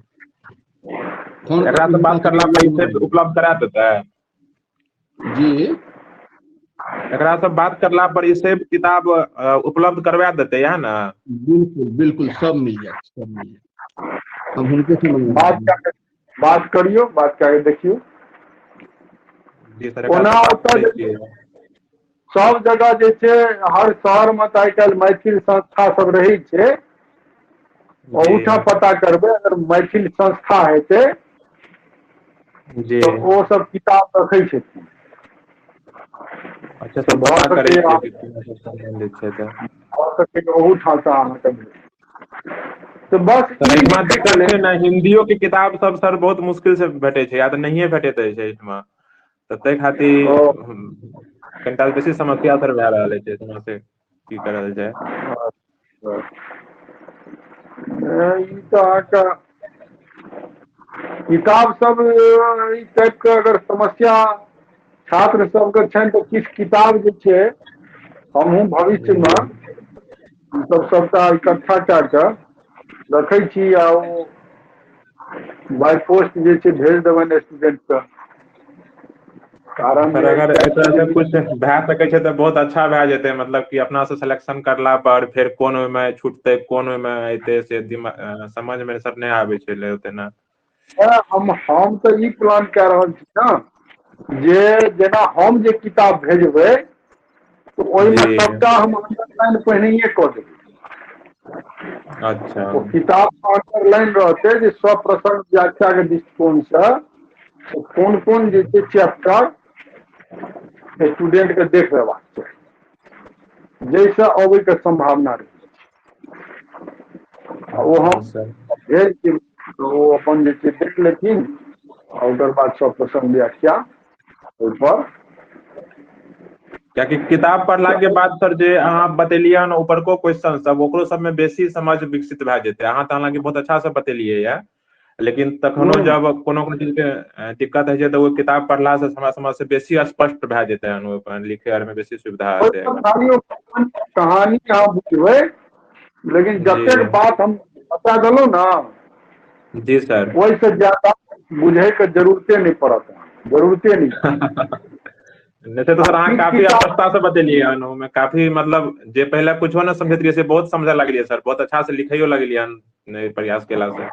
S1: फोन
S5: एकरा
S1: करके
S5: से
S1: हुनका
S5: बात
S1: से
S5: करला पर ई
S1: कहियौ
S5: सब उपलब्ध करा देतै?
S1: जी
S5: एकरा से बात करला पर ई सब किताब उपलब्ध करवा देतै यह ना?
S1: बिल्कुल बिल्कुल सब मिल जाएत, सब मिल जाएत। हम हुनके से मंगवा
S2: बात
S1: देंगे।
S2: बात करियो, बात करके देखियो।
S5: जी सर
S2: ओना
S5: एकरा बात
S2: ओतऽ
S5: करै
S2: जे
S5: छियै।
S2: सब जगह जे छै, हर शहर में तऽ आइ काल्हि मैथिल संस्था सब रहै छै।
S5: जी
S2: ओहूठाम पता करबै, अगर मैथिल संस्था हेतै
S5: जी
S2: तऽ ओ सब किताब रखै छथिन।
S5: अच्छा
S2: तऽ
S5: सर
S2: भऽ
S5: पता करै
S2: सकैए
S5: छियै कि कोना सब सम्बन्धित छै तऽ।
S2: भऽ सकैए ओहूठाम से अहाँके मिले। तऽ बस
S5: सर
S2: ई
S5: एहिठमा
S2: लिखैके
S5: दिक्कत छै
S2: लेल
S5: ने, हिन्दियो के किताब सब सर बहुत मुश्किल से भेटै छै, या तऽ नहिये भेटैत अछि एहिठमा। तऽ ताहि
S2: ओ
S5: खातिर कनिटा बेसी समस्या सर भए रहल अछि, एहिठमा से की करल जाय।
S2: ई तऽ अहाँके किताब सब ई टाइपके अगर समस्या छात्र सबके छनि तऽ किछु किताब जे छै, हमहूँ भविष्यमे
S5: जी
S2: ई सब सबटा इकट्ठा कए कऽ रखै छी, आ ओ बाइ पोस्ट जे छै भेज देबनि स्टूडेंटके। कारण
S5: सर
S2: जे
S5: अगर एहि तरह से
S2: एकटा
S5: कुछ भए सकै छै तऽ बहुत अच्छा भए जेतै, मतलब कि अपना से सिलेक्शन करला पर फेर कोन ओहिमे छुटतै कोन ओहिमे एतै से समझ मे सर नहि आबै छै ओते ने।
S2: हम तऽ ई प्लान कए रहल छी ने, जे जेना हम जे किताब भेजबै तऽ ओहिमे
S5: जी
S2: सबटा हम अंडरलाइन पहिनैए कऽ देबै।
S5: अच्छा
S2: ओ किताब अंडरलाइन रहतै जे सब प्रसंग व्याख्या के दृष्टिकोणसँ कोन कोन जे छै चैप्टर स्टूडेंट के देख लेबाक चाही, जाहिसँ अबैके सम्भावना रहै। ओ
S5: अच्छा
S2: हम
S5: सर
S2: भेज देब तऽ ओ अपन जे छै देख लेथिन, आ ओकर बाद सब प्रसंग व्याख्या ओहिपर
S5: कियाकि किताब पढ़ला के बाद सर जे अहाँ बतेलियै हन ऊपरको क्वेश्चन सब, ओकरो सब में बेसी समझ विकसित भए जेतै। अहाँ तऽ हालांकि बहुत अच्छा से बतेलियै ये, लेकिन तखनो
S2: हूँ
S5: जब कोनो कोनो चीज के दिक्कत होइ छै तऽ ओ किताब पढ़ला से हमरा समझ से बेसी स्पष्ट भए जेतै हन, ओहि लिखे आर में बेसी सुविधा हेतै
S2: ओहिमे
S5: अगर।
S2: खाली ओ कहानी अहाँ बुझबै, लेकिन जतेक
S5: जी
S2: बात हम बता देलहुँ ने,
S5: जी सर
S2: ओहिसँ ज्यादा बुझैके जरूरते नहि पड़त, जरूरते नहि छै।
S5: नहि तऽ सर अहाँ
S2: किछु
S5: काफी
S2: किताब
S5: स्पष्टता से बतेलियै हन, ओहिमे काफी मतलब जे पहिले कुछो नहि समझैत रहियै से बहुत समझ लगलियै सर, बहुत अच्छा से लिखैयो लगलियै हन प्रयास केला से।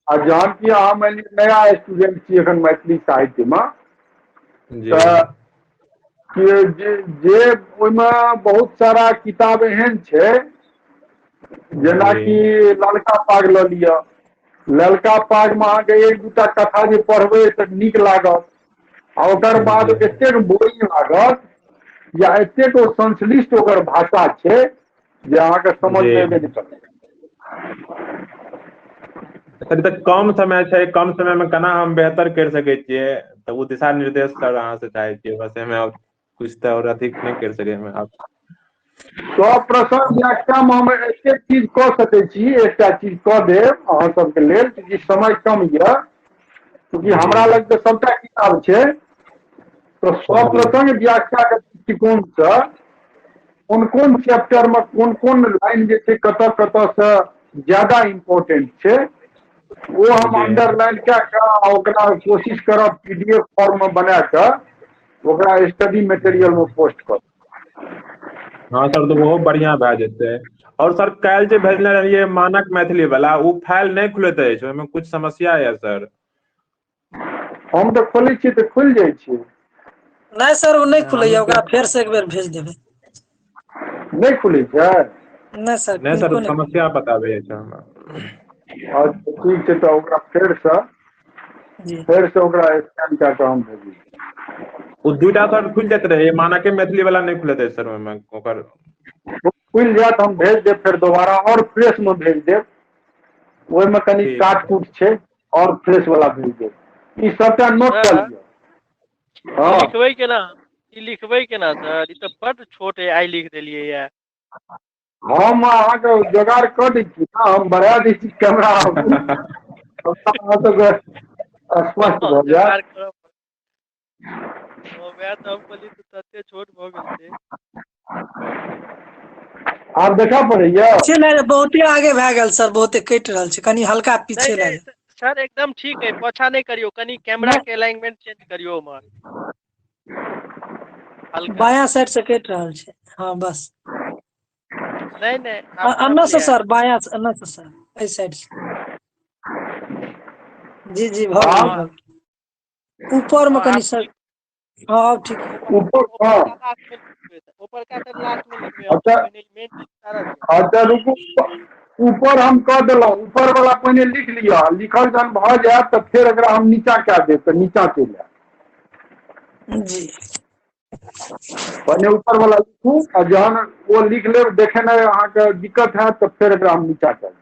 S2: आ जहन कि अहाँ मानि लिअ नया स्टूडेंट छी एखन मैथिली साहित्यमे,
S5: जी
S2: तऽ जे ओहिमे बहुत सारा किताब एहन छै,
S5: जी
S2: जेनाकि ललका पाग लऽ लिअ। ललका पागमे अहाँके एक दूटा कथा जे पढ़बै तऽ नीक लागत, आ ओकर बाद
S5: जी
S2: एतेक बोरिंग लागत, या एतेक ओ संश्लिष्ट ओकर भाषा छै, जे अहाँके
S5: जी
S2: समझमे एबे नहि करत।
S5: सर तऽ कम समय छै, कम समय में केना हम बेहतर करि सकै छियै, तऽ ओ दिशा निर्देश सर अहाँ से चाहै छियै, बस एहिमे कुछ तऽ और अधिक नहि करि सकै आब।
S2: सब प्रसंग व्याख्यामे हम एतेक चीज कऽ सकैत छी, एकटा चीज कऽ देब अहाँ सबके लेल, चूँकि समय कम यऽ, चूँकि
S5: जी
S2: हमरा लग तऽ सबटा किताब छै, तऽ सब
S5: जी
S2: प्रसंग व्याख्या के दृष्टिकोणसँ कोन कोन चैप्टर में कोन कोन लाइन जे छै, कतऽ कतऽ से ज्यादा इम्पोर्टेंट छै, ओ हम
S5: जी
S2: अंडरलाइन कए कऽ ओकरा कोशिश करब PDF फॉर्म में बना कऽ ओकरा स्टडी मेटेरियल में पोस्ट कऽ देब।
S5: हँ सर तऽ ओहो बढ़िआँ भए जेतै। और सर काल्हि जे भेजने रहियै मानक मैथिली वाला, ओ फाइल नहि खुलैत अछि, ओहिमे कुछ समस्या यऽ सर।
S2: हम तऽ खोलै छियै तऽ खुलि जाइ छै।
S3: नहीं सर वो नहीं खुलैया,
S5: हमही
S3: ओकरा फेर से एक बेर भेज देबै।
S2: नहि खुलै छै?
S5: नहि सर
S3: किनको नहि।
S5: समस्या बताबै अछि हमरा।
S2: अच्छा ठीक छै, तऽ ओकरा
S3: जी
S2: फेरसँ ओकरा स्कैन कए कऽ हम भेजै छी।
S5: ओ दूटा सर खुलि जाइत रहै, मानके मैथिली वाला नहि खुलैत अछि सर ओहिमे ओकर।
S2: खुलि जायत, हम भेज देब फेर दोबारा, और फ्रेश में भेज देब। ओहिमे कनि
S5: ठीक
S2: काट कुट छै, और फ्रेश वला भेज देब, ई सबटा नोट कऽ
S4: सर
S2: लिअ।
S4: ई
S2: हँ
S4: लिखबै केना? ई लिखबै केना सर? ई तऽ बड्ड छोट है, आइ लिख देलियै यऽ।
S2: हम अहाँके जोगाड़ कऽ दै छी ने, हम बढ़ा दै छी कैमरा आगू, स्पष्ट भऽ जायत।
S4: जोगाड़ करब वएह तऽ हम कहलियै तऽ तते छोट भऽ गेल छै।
S2: आब देखा पड़ैया?
S3: पीछे नहि, बहुते आगे भए गेल सर, बहुते कटि रहल छै, कनि हल्का
S4: नहीं
S3: पीछे लए
S4: नहीं सर एकदम ठीक है, पाछा नहीं करियो, कनि कैमरा
S3: नहीं,
S4: के अलाइनमेंट चेंज करियो उम्हर। हल्का
S3: बायां साइड से कटि रहल छै, हाँ बस।
S4: नहीं नहीं आब
S3: एन्ने से
S4: बढ़िया है।
S3: सर, बायां एन्ने से सर, एहि साइड से। जी जी भऽ
S2: हाँ।
S3: गेल, भऽ गेल। ऊपर में कनी सर हाँ अब ठीक है।
S2: ऊपर हाँ
S4: ऊपर का तो लास्ट में लिखबे
S2: अच्छा
S4: ऑप्शन मेन मेन चीज सारा छै।
S2: अच्छा रुकू, ऊपर हम कह दिलहुँ, ऊपर वाला पहले लिख लिया, लिखल जहन भऽ जायत तो फिर एकरा हम नीचा कए देब तो नीचा चलि जायत।
S3: जी
S2: पहले ऊपर वाला लिखू आ जहन वो लिख लेब, देखे में अहाँके दिक्कत है तो फिर एकरा हम नीचा कए देब।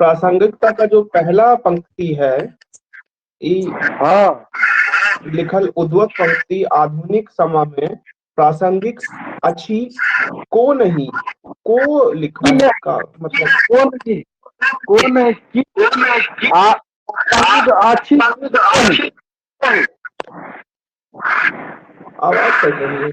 S5: प्रासंगिकता का जो पहला पंक्ति है
S2: हाँ
S5: लिखल उद्वत पंक्ति आधुनिक समय में प्रासंगिक अच्छी को नहीं को लिखा है का मतलब
S2: कौन है की अच्छी
S5: आवाज कैसे नहीं है?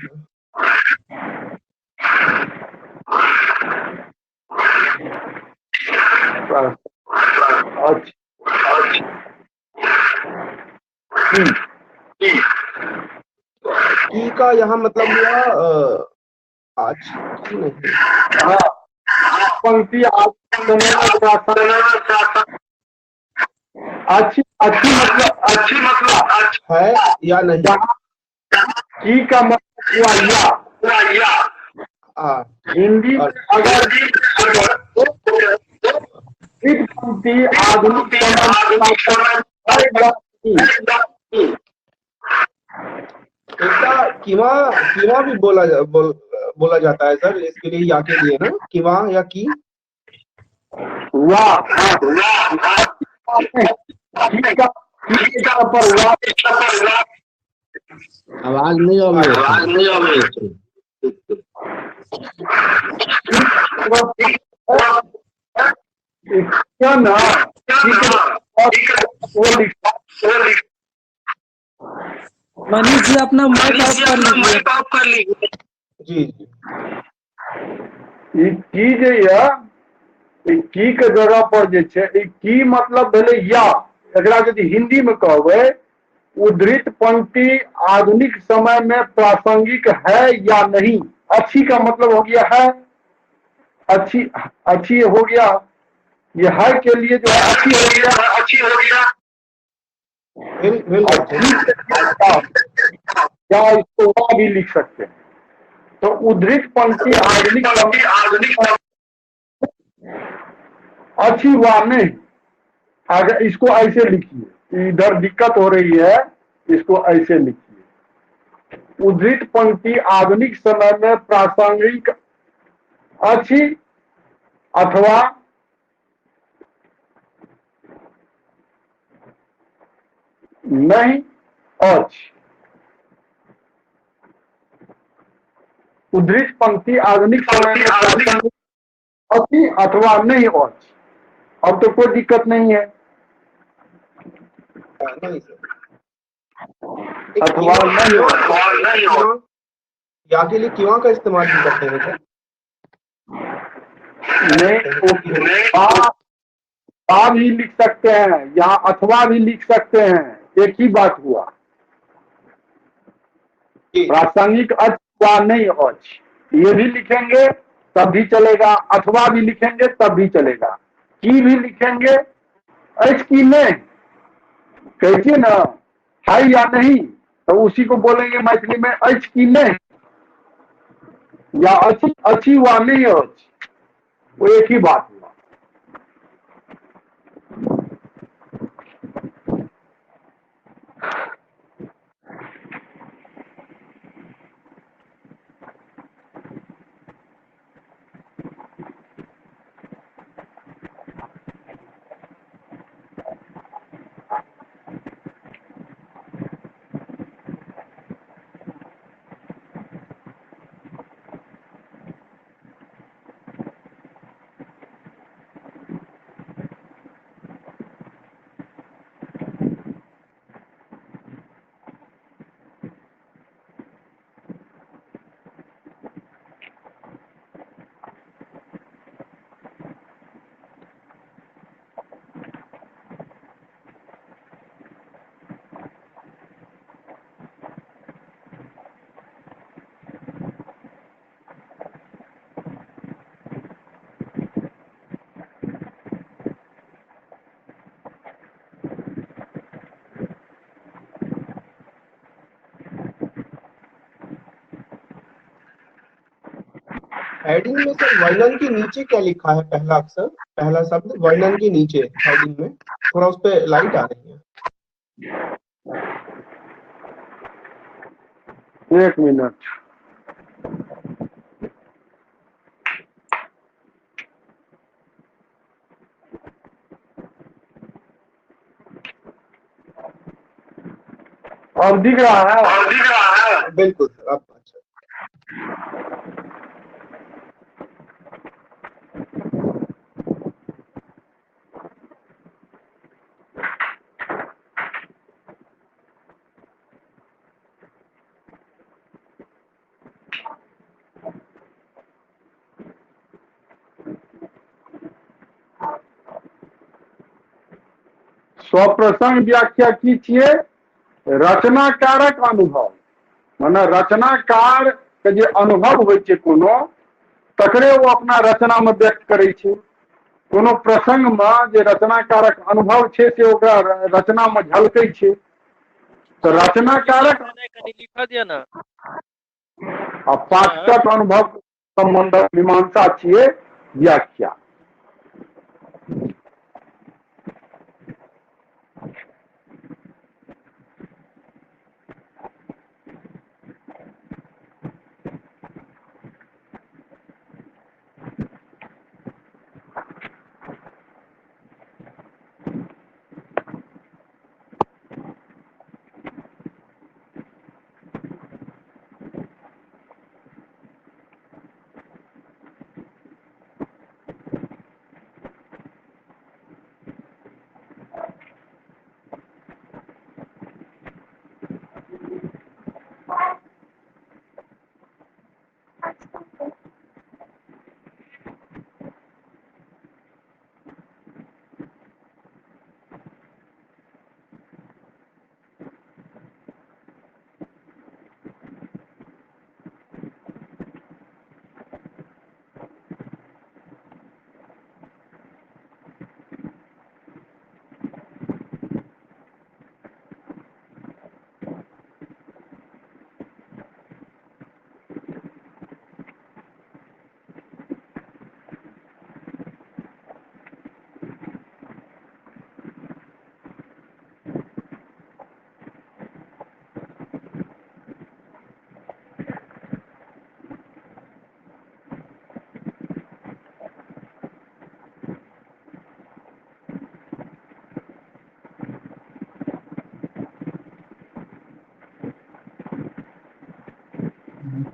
S5: की का यहाँ मतलब हुआ आज की नहीं
S2: पंक्ति अच्छी अच्छी मतलब
S5: है या नहीं
S2: की का मतलब हुआ या हिंदी में अगर इस पंक्ति आधुनिक
S5: इसका कीवा भी बोला जाता है सर, इसके लिए या के लिए ना कीवा या की
S1: आवाज नहीं आ रही
S2: क्या ना
S3: मनीष जी अपना माइक ऑफ कर लीजिए।
S5: जी
S2: ई की जे या की के जगह पर जे छै ई की मतलब भेलै या एकरा यदि हिंदी में कहबै उद्धृत पंक्ति आधुनिक समय में प्रासंगिक है या नहीं। अच्छी का मतलब हो गया है, अच्छी हो गया, ये है के लिए जो है अच्छी हो गया या इसको वह भी लिख सकते हैं। तो उद्धृत पंक्ति आधुनिक अच्छी वाह नहीं, अगर इसको ऐसे लिखिए, इधर दिक्कत हो रही है, इसको ऐसे लिखिए उद्धृत पंक्ति आधुनिक समय में प्रासंगिक अच्छी अथवा नहीं अच्छी। उद्धृत पंक्ति आधुनिक समय में प्रासंगिक अच्छी अथवा नहीं अच्छी। अब तो कोई दिक्कत नहीं है। अथवा नहीं
S5: या के लिए क्यों का इस्तेमाल भी करते हैं सर?
S2: नहीं भी लिख सकते हैं, यहाँ अथवा भी लिख सकते हैं, एक ही बात हुआ। प्रासंगिक अथवा नहीं अच्छी ये भी लिखेंगे तब भी चलेगा, अथवा भी लिखेंगे तब भी चलेगा, की भी लिखेंगे ऐस की नहीं कहिए ना है या नहीं, तो उसी को बोलेंगे मैथिली में ऐस की नहीं या अच्छी व नहीं अच्छी, वो एक ही बात हुआ।
S5: हेडिंग में सर वर्णन के नीचे क्या लिखा है? पहला अक्षर, पहला शब्द वर्णन के नीचे हेडिंग में थोड़ा उस पे लाइट आ रही है।
S2: एक मिनट, अब दिख रहा है?
S6: बिल्कुल सर, अब अच्छा।
S2: स्वप्रसंग व्याख्या की छियै रचनाकारक अनुभव, माने रचनाकार के जे अनुभव होइ छै कोनो, तकरे वो अपना रचना में व्यक्त करै छै। कोनो प्रसंग में जे रचनाकारक अनुभव छै से ओकरा रचना में झलकै छै। तो रचनाकारक
S4: कनि लिख दिया ना।
S2: आ पाठक अनुभव संबंधक मीमांसा छियै व्याख्या।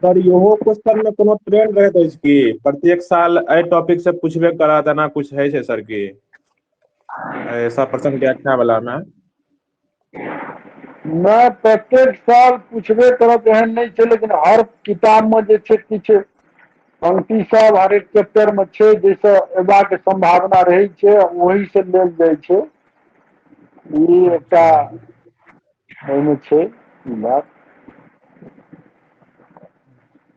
S5: सर इहो क्वेश्चन में कोनो ट्रेंड रहत अछि कि प्रत्येक साल एहि टॉपिक से पूछबे करत, एना कुछ है छै सर की ऐसा प्रसंग व्याख्या वाला में?
S2: मैं प्रत्येक साल पूछबे करत एहन नहीं छै, लेकिन हर किताब में जे छै किछु पंक्ति सब हर एक चैप्टर में छै जैसे एबाक संभावना रहे छै, वही से लेल जाय छै। ई एकटा ओहिमे छै बात।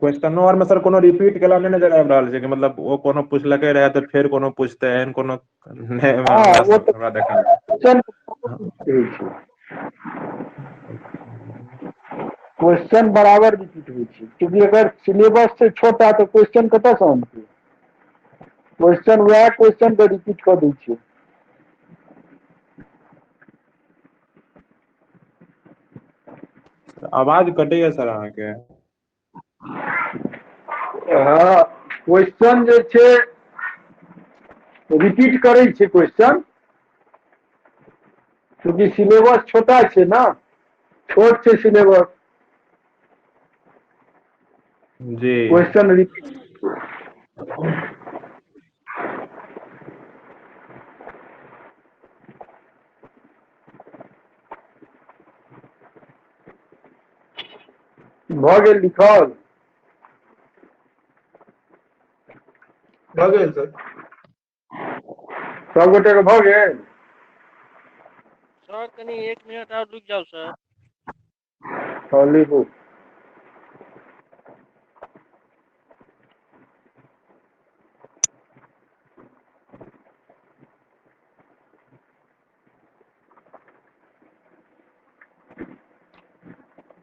S5: क्वेश्चनो और में सर कोनो रिपीट केला नहीं नजर आबि रहल छै कि मतलब वो कोनो पूछलकै रहे तो फिर कोनो पूछते एहन कोनो नहीं
S2: हाँ, वो तो
S5: हमरा देखा।
S2: क्वेश्चन बराबर रिपीट होइ छै, क्योंकि अगर सिलेबस से छोटा तो क्वेश्चन कतऽ से आनतै? क्वेश्चन वएह क्वेश्चन के रिपीट कऽ दै छै।
S5: आवाज कटैया सर अहाँके।
S2: हाँ, क्वेश्चन जे छै रिपीट करै छै क्वेश्चन, क्योंकि सिलेबस छोटा छै ना, छोट छै सिलेबस,
S5: जी
S2: क्वेश्चन रिपीट। भऽ गेल लिखल?
S6: भऽ गेल सर।
S2: सब गोटे के भऽ गेल?
S4: सर कनि 1 मिनट और रुक जाओ सर।
S2: हाँ लिखू।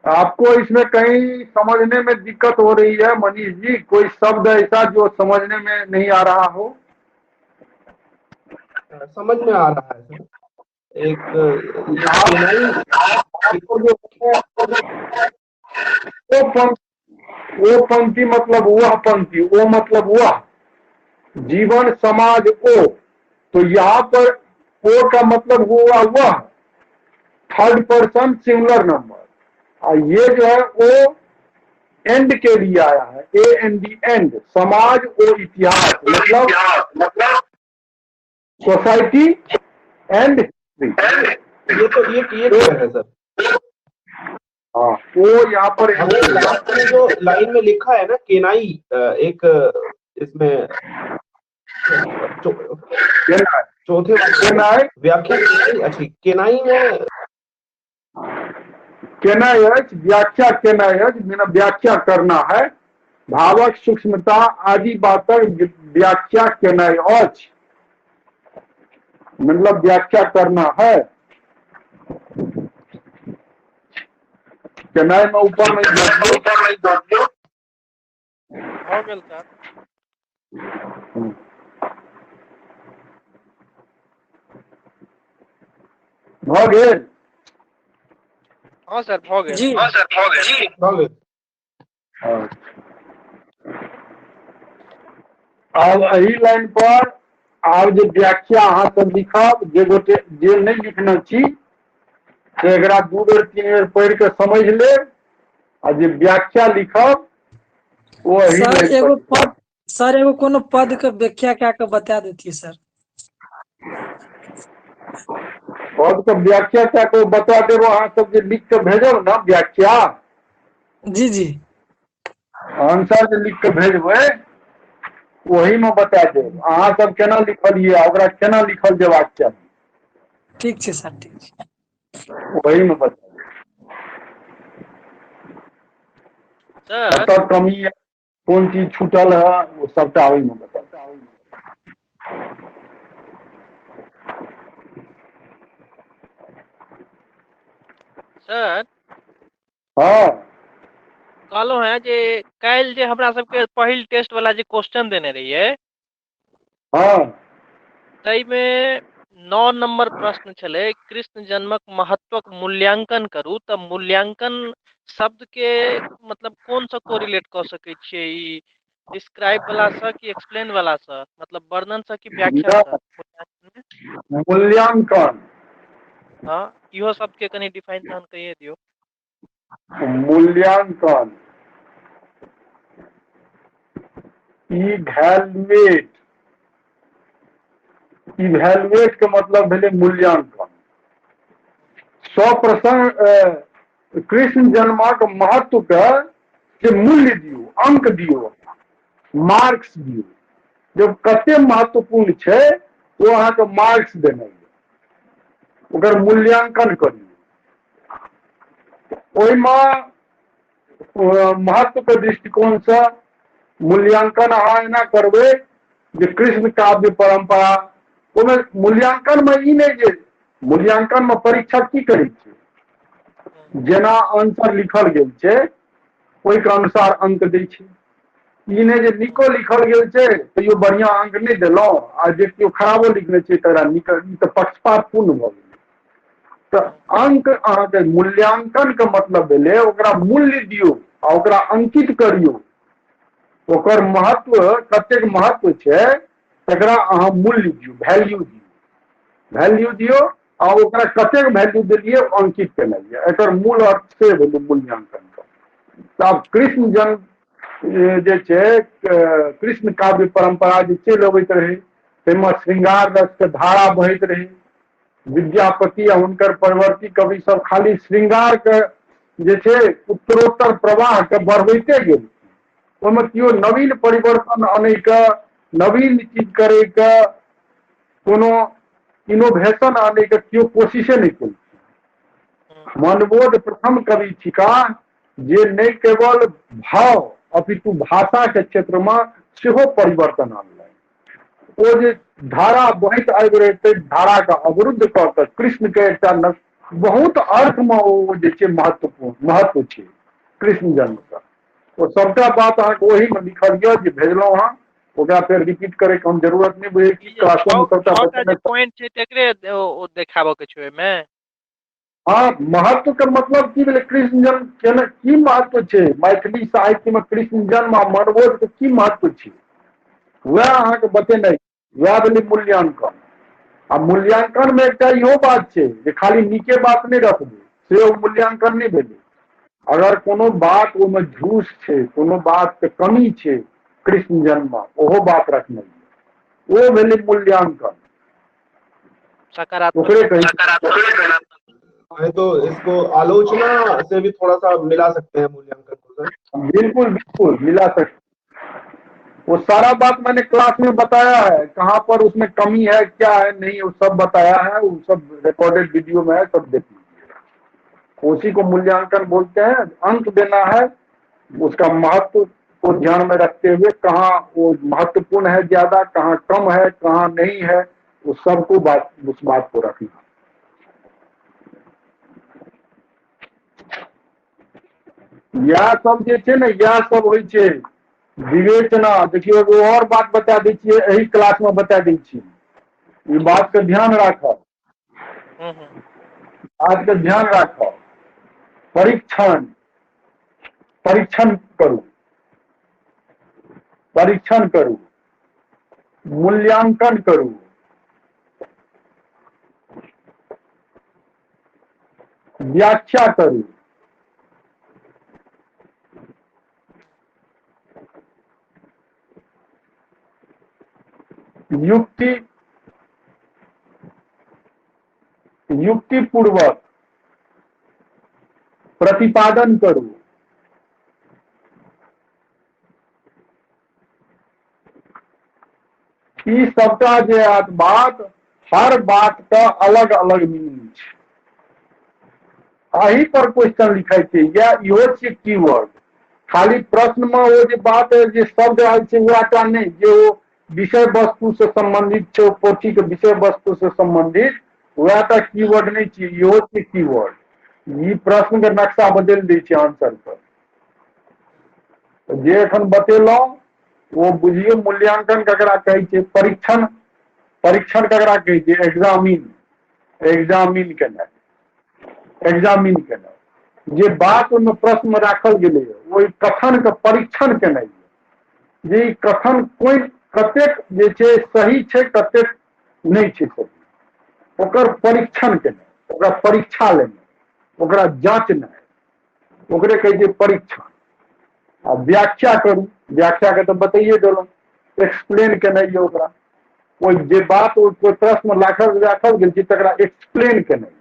S2: आपको इसमें कहीं समझने में दिक्कत हो रही है मनीष जी? कोई शब्द ऐसा जो समझने में नहीं आ रहा हो?
S6: समझ में आ रहा है सर। एक
S2: वो पंक्ति मतलब वह पंक्ति, वो मतलब वह, जीवन समाज ओ, तो यहाँ पर ओ का मतलब हुआ वह, थर्ड पर्सन सिंगुलर नंबर, और ये जो है वो एंड के लिए आया है, AND एंड, समाज और इतिहास, मतलब सोसाइटी एंड हिस्ट्री।
S6: ये तो ये क्या है सर?
S2: हाँ, वो यहाँ पर
S6: वो लास्ट में जो लाइन में लिखा है ना केनाई, एक इसमें चौथे
S2: केनाई
S6: व्याख्या अच्छी केनाई में
S2: केनायज व्याख्या केनायज मैंने व्याख्या करना है, भावक सूक्ष्मता आदि बातक व्याख्या केनायज मतलब व्याख्या करना है। केनाई में ऊपर नहीं
S4: हो गेल सर।
S2: भ गेल।
S4: हाँ सर हो गेल।
S3: जी
S2: अब एही लाइन पर आब जे व्याख्या अहाँ सब लिखब, जे गोटे जे नहीं लिखना छी से एकरा 2 बेर 3 बेर पढ़ के समझ लेब, आ जे व्याख्या लिखब वो एही
S3: सर
S2: लाइन
S3: एगो
S2: पर
S3: पद, सर एगो कोनो पद के व्याख्या क्या के बता देती सर।
S2: पद के व्याख्या क्या को बता देब, अहाँ सब जे लिख के भेजब ना व्याख्या,
S3: जी जी
S2: आंसर जे लिख के भेजबै वही में बता देब अहाँ सब केना लिखलिए, ओकरा केना लिखल जेबाक चाही,
S3: ठीक छै सर, ठीक छै।
S2: वही में बता देब।
S4: सर
S2: कतऽ कमी है, कौन चीज छूटल है, वो सबटा वही में बता देब।
S4: सर
S2: हाँ
S4: कहलहुँ हैं जे काल्हि जे हमरा सबके पहिल टेस्ट वाला जे क्वेश्चन देने रहिए
S2: हाँ
S4: ताहिमे 9 नंबर प्रश्न छलै, कृष्ण जन्मक महत्वक मूल्यांकन करू, तऽ मूल्यांकन शब्द के मतलब कोन सा कोरिलेट कऽ सकै छियै, ई डिस्क्राइब वाला सँ कि एक्सप्लेन वाला सँ, मतलब वर्णन सँ कि व्याख्या सँ?
S2: मूल्यांकन,
S4: हाँ इहो शब्द के कनि डिफाइन तहन कहिए दियौ।
S2: मूल्यांकन इवैल्यूएट के मतलब भेलै मूल्यांकन। प्रसंग कृष्ण जन्मक महत्व के से मूल्य दियो, अंक दियो, मार्क्स दियो, जब कते महत्वपूर्ण छै वो अहाँ के मार्क्स देना है, ओकर मूल्यांकन करियो। ओहिमे महत्व के दृष्टिकोण से मूल्यांकन अहाँ एना करबै जे कृष्ण काव्य परंपरा, ओहिमे मूल्यांकन में ई नहीं जे मूल्यांकन में परीक्षक की करै छै, जेना आंसर लिखल गेल छै ओहि के अनुसार अंक दै छै। ई नहीं जे निको लिखल गेल छै तैयो बढ़िया अंक नहीं देलहुँ, आ जे केओ खराबो लिखने छै तकरा नीक, ई तऽ पक्षपातपूर्ण भऽ गेलै। तऽ अंक अहाँके मूल्यांकन के मतलब भेलै ओकरा मूल्य दियौ आ ओकरा अंकित करियौ, ओकर महत्व कतेक महत्व छै तकरा अहाँ मूल्य दियौ, वैल्यू दियौ आ ओकरा कतेक वैल्यू देलियै अंकित केनाइ यऽ, एकर मूल अर्थ से भेलै मूल्यांकन का। तऽ आब कृष्ण जन्म जे छै, कृष्ण काव्य परंपरा जे चलि अबैत रहै ताहिमे श्रृंगार रस के धारा बहैत रहै, विद्यापति आ हुनकर परवर्ती कवि सब खाली श्रृंगार के जे छै उत्तरोत्तर प्रवाह के बढ़बैते गेल, ओहिमे केओ नवीन परिवर्तन आनै के, नवीन चीज करे के, कोनो इनोवेशन आने के केओ कोशिशे नहीं केलखिन। मनबोध प्रथम कवि थिका जे नहीं केवल भाव अपितु भाषा के क्षेत्र में सेहो परिवर्तन आनलनि। ओ जे धारा बहैत आबि रहे थे, धारा का अवरुद्ध कऽ कऽ कृष्ण के एकटा बहुत अर्थ में ओ जे छै महत्व छै कृष्ण जन्म का। ओ सबटा बात अहाँके ओही में लिखल यऽ जे भेजलहुँ हँ, ओकरा फेर रिपीट करे के हम जरूरत नहीं बुझे छी, क्लासो में सबटा बतेने छी।
S4: पॉइंट छै तकरे ओ देखाबऽ के छै ओहिमे।
S2: हाँ, महत्व के मतलब की भेलै, कृष्ण जन्म केना की महत्व छै, मैथिली साहित्य में कृष्ण जन्म आ मनबोध के की महत्व छै वह अहाँके बतेनाइ, वह भेलै मूल्यांकन। आ मूल्यांकन में एकटा इहो बात छै जे खाली नीके बात नहीं रखबै से मूल्यांकन नहीं भेलै, अगर कोनो बात ओहिमे झूठ छै, कोनो बात के कमी छै कृष्ण जन्म में, ओहो बात रखना वो भेलै मूल्यांकन।
S4: सकारात्मक
S2: ओकरे कही
S6: है तो इसको आलोचना से भी थोड़ा सा मिला सकते हैं मूल्यांकन को सर।
S2: बिल्कुल बिल्कुल मिला सकते। वो सारा बात मैंने क्लास में बताया है, कहाँ पर उसमें कमी है क्या है नहीं, वो सब बताया है, वो सब रिकॉर्डेड वीडियो में है, सब देख लीजिए। उसी को मूल्यांकन बोलते हैं। अंक देना है, उसका महत्व को ध्यान में रखते हुए कहाँ वो महत्वपूर्ण है ज्यादा, कहाँ कम है, कहाँ नहीं है, वो सबको उस बात को रखना। यह सब जे छै ने, यह सब होइ छै विवेचना। देखियो एगो और बात बता दै छियै, एही क्लास में बता दै छी, ई बात के ध्यान राखब, बात के ध्यान राखब। परीक्षण, परीक्षण करू, परीक्षण करू, मूल्यांकन करू, व्याख्या करू, युक्तिपूर्वक प्रतिपादन करू। ई सबटा जे आत बात, हर बात का अलग अलग मीनिंग छै। अही पर क्वेश्चन लिखाई छै, या इहो छै कीवर्ड। खाली प्रश्न में वो जे बात जे शब्द आयल छै वहटा नहीं, जे वो विषय वस्तु से संबंधित छै, पोथी के विषय वस्तु से संबंधित वहटा कीवर्ड नहीं छै, इहो छै कीवर्ड। ई प्रश्न के नक्शा बदल दै छै आंसर पर। जे एखन बतेलहुं वो बुझिए मूल्यांकन ककरा कहै छै, परीक्षण, परीक्षण ककरा कहै छै, एग्जामिन, एग्जामिन केनाइ, एग्जामिन केनाइ। जे बात ओहिमे प्रश्न में राखल गेलै ओहि कथन के परीक्षण केनाइ, जे ई कथन कोई कतेक जे छै सही छै, कतेक नहीं छै सही, ओकर परीक्षण केनाइ, ओकरा परीक्षा लेनाइ, ओकरा जांचनाइ, ओकरे कहै छै परीक्षण। आ व्याख्या करू, व्याख्या के तो बताइए देलहुं, एक्सप्लेन केनाइ ये ओकरा। कोई जे बात कोई प्रश्न में राखल गेल छै तकरा एक्सप्लेन केनाइ,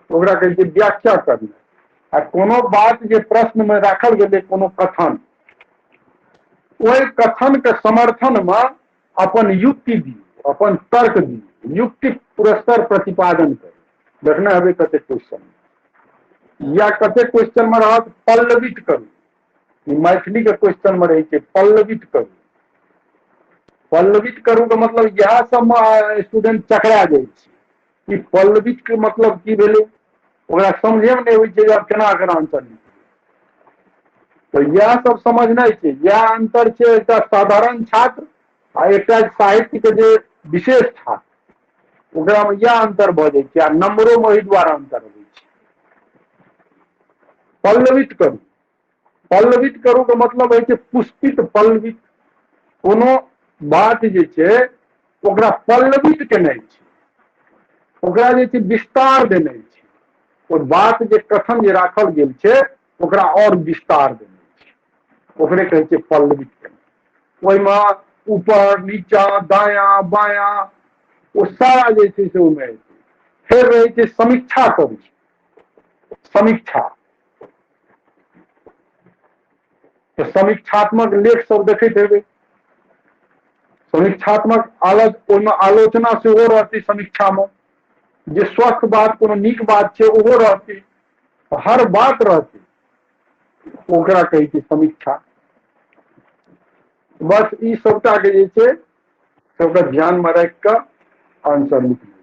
S2: ओकरा कहै छै व्याख्या करनाइ। आ कोनो बात जे प्रश्न में राखल गेलै, कोनो कथन, ओहि कथन के समर्थन में अपन युक्ति दी, अपन तर्क दी, युक्ति पुरस्तर प्रतिपादन करू। देखने हेबै कते क्वेश्चन, या कते क्वेश्चन में रहत पल्लवित करू। मैथिली के क्वेश्चन में रहे छै पल्लवित करू। पल्लवित करू के मतलब यह सब में स्टूडेंट चकरा जाय छै कि पल्लवित के मतलब की भेलै, ओकरा समझे में नहीं होइ छै अब केना एकर आंसर लिखबै। तो यह सब समझनाइ छै। यह अंतर छै एकटा साधारण छात्र आ एकटा साहित्य के जे विशेष छात्र, ओकरा में यह अंतर भ जाइ छै। आ नंबरो में ओहि द्वारा अंतर होइ छै। पल्लवित करू, पल्लवित करू के मतलब है पुष्पित, पल्लवित। कोनो बात जे छै ओकरा पल्लवित केनाइ छै, ओकरा जे छै विस्तार देनाइ छै। ओ बात जे कथन जे राखल गेल छै ओकरा और विस्तार देनाइ छै, ओकरे कहै छै पल्लवित केनाइ। ओहिमे ऊपर नीचा दायां बायां वो सारा जे छै से ओहिमे फिर रहे छै समीक्षा करू, समीक्षा। तो समीक्षात्मक लेख सब देखते हेबै, समीक्षात्मक आलोचना से हो रहती समीक्षा में, जे स्वस्थ बात कोनो नीक बात छै ओहो रहती, हर बात रहती, ओकरा कहै छै समीक्षा। बस ई सबटा के जे छै सबका ध्यान में राख कर आंसर लिखिए।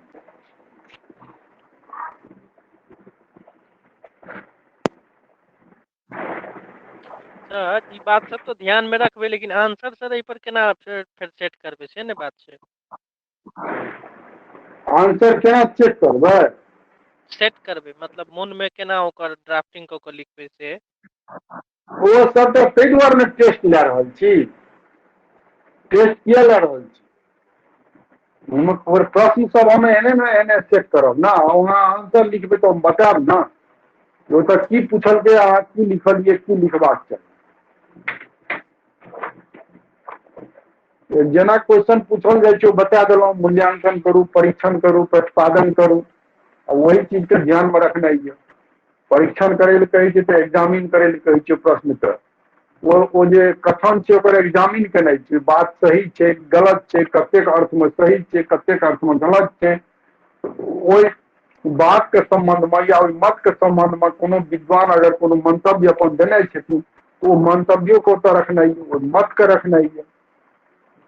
S4: सर ई बात सब तो ध्यान में रखबै, लेकिन आंसर सर एहि पर केना फिर सेट करबै से ने बात छै।
S2: आंसर केना चेक करबै,
S4: सेट करबै मतलब मन में केना ओकर ड्राफ्टिंग क के लिखबै से।
S2: वो सब तो ताहि दुआरे ने टेस्ट लए रहल छी। टेस्ट किया लए रहल छी, प्रश्न सब हमें एहने ने एहने चेक करब ना, वहाँ आंसर लिखबै तो हम बतायब ना। ओतऽ की पूछलकै अहाँ की लिखलिए की लिखबाक चाही जेना क्वेश्चन पूछल जाइ छै बता देलहुँ मूल्यांकन करू परीक्षण करू प्रतिपादन करू वही चीज के ध्यान में रखनाइ है परीक्षण करे लए कहै छै तऽ एग्जामिन करे लए कहै छै प्रश्न के ओ जे कथन छै ओकर एग्जामिन केनाइ छै बात सही छै गलत छै कतेक अर्थ में सही छै कतेक अर्थ में गलत छै ओहि बात के संबंध में या ओहि मत के संबंध में कोनो विद्वान अगर कोनो मंतव्य अपन देने छथिन तो ओ मंतव्यों को ओतऽ रखनाइ है ओहि मत के रखनाइ है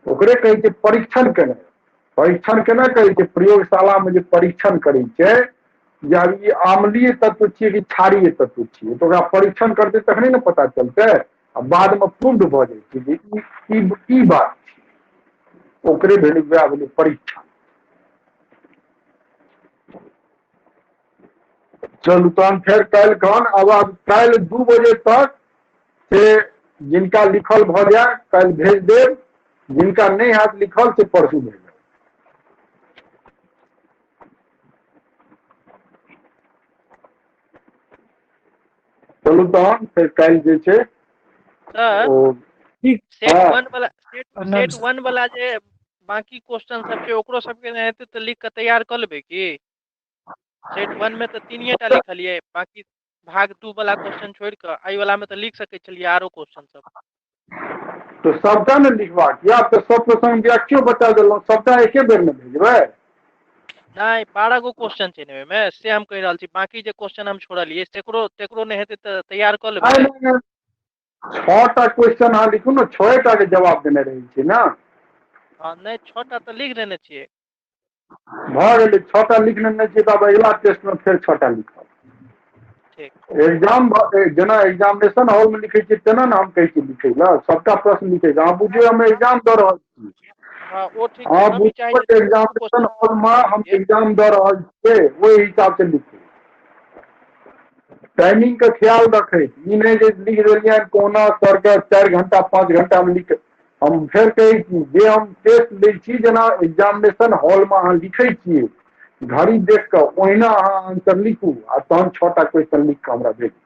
S2: ओकरे कहै छै परीक्षण केना कहै छै प्रयोगशाला में जे परीक्षण करै छै जब ये आम्लीय तत्व छियै कि क्षारीय तत्व छियै तो ओकरा परीक्षण करतै तखने ने पता चलतै आ बाद में प्रूव्ड भऽ जाइ छै जे ई बात छै ओकरे भेलै वएह भेलै परीक्षण चलू तहन फेर काल्हि खन अब काल्हि 2 बजे तक से जिनका लिखल भऽ जाय काल्हि भेज देब जिनका नहीं हाथ लिखल से परसू भेज देब चलू तहन फेर काल्हि जे छै
S4: सर
S2: ओ ठीक
S4: सेट 1 वाला जे बाकी क्वेश्चन सब छै ओकरो सबके नहि हेतै तऽ लिख के तैयार कर लेबै की सेट 1 में तो 3 टा लिखलिए बाकी भाग 2 वाला क्वेश्चन छोड़ के आई वाला में तो लिख सके छलिए आरो क्वेश्चन सब
S2: तो सबटा ने लिखबाक या तो सब प्रसंग व्याख्यो बता देलहुँ सबटा एके बेर में भेजबै
S4: नहीं 12 गो क्वेश्चन छै ने में से हम कह रहल छी बाकी जे क्वेश्चन हम छोड़लिए तेकरो नहीं हेतै तऽ तैयार कर लेबै
S2: 6टा क्वेश्चन अहाँ लिखू ने 6टा के जवाब देने रहै छै ने
S4: हाँ नहीं 6टा तो लिख देने छियै
S2: भऽ गेलै 6टा लिख लेने छियै तऽ अब अगिला टेस्ट में फेर 6टा लिखब
S4: ठीक
S2: एग्जाम जेना एग्जामिनेशन हॉल में लिखै छियै तेना ने हम कहै छियै लिखै लए सबटा प्रश्न लिखै छै अहाँ बुझियौ हम एग्जाम दऽ रहल छी
S4: हाँ वो ठीक
S2: हाँ
S4: है हम ही चाहे
S2: बुझियौ एग्जामिनेशन हॉल में हम एग्जाम दऽ रहल छियै ओहि हिसाब से लिखै टाइमिंग का ख्याल रखैत ई नहीं जे लिख देलियै कोना सर के 4 घंटा 5 घंटा में लिख हम फेर कहै छी जे हम टेस्ट लै छी जेना एग्जामिनेशन हॉल में अहाँ लिखै छियै घड़ी देख कऽ ओहिना अहाँ आंसर लिखू आ तहन 6टा क्वेश्चन लिख कऽ हमरा भेजू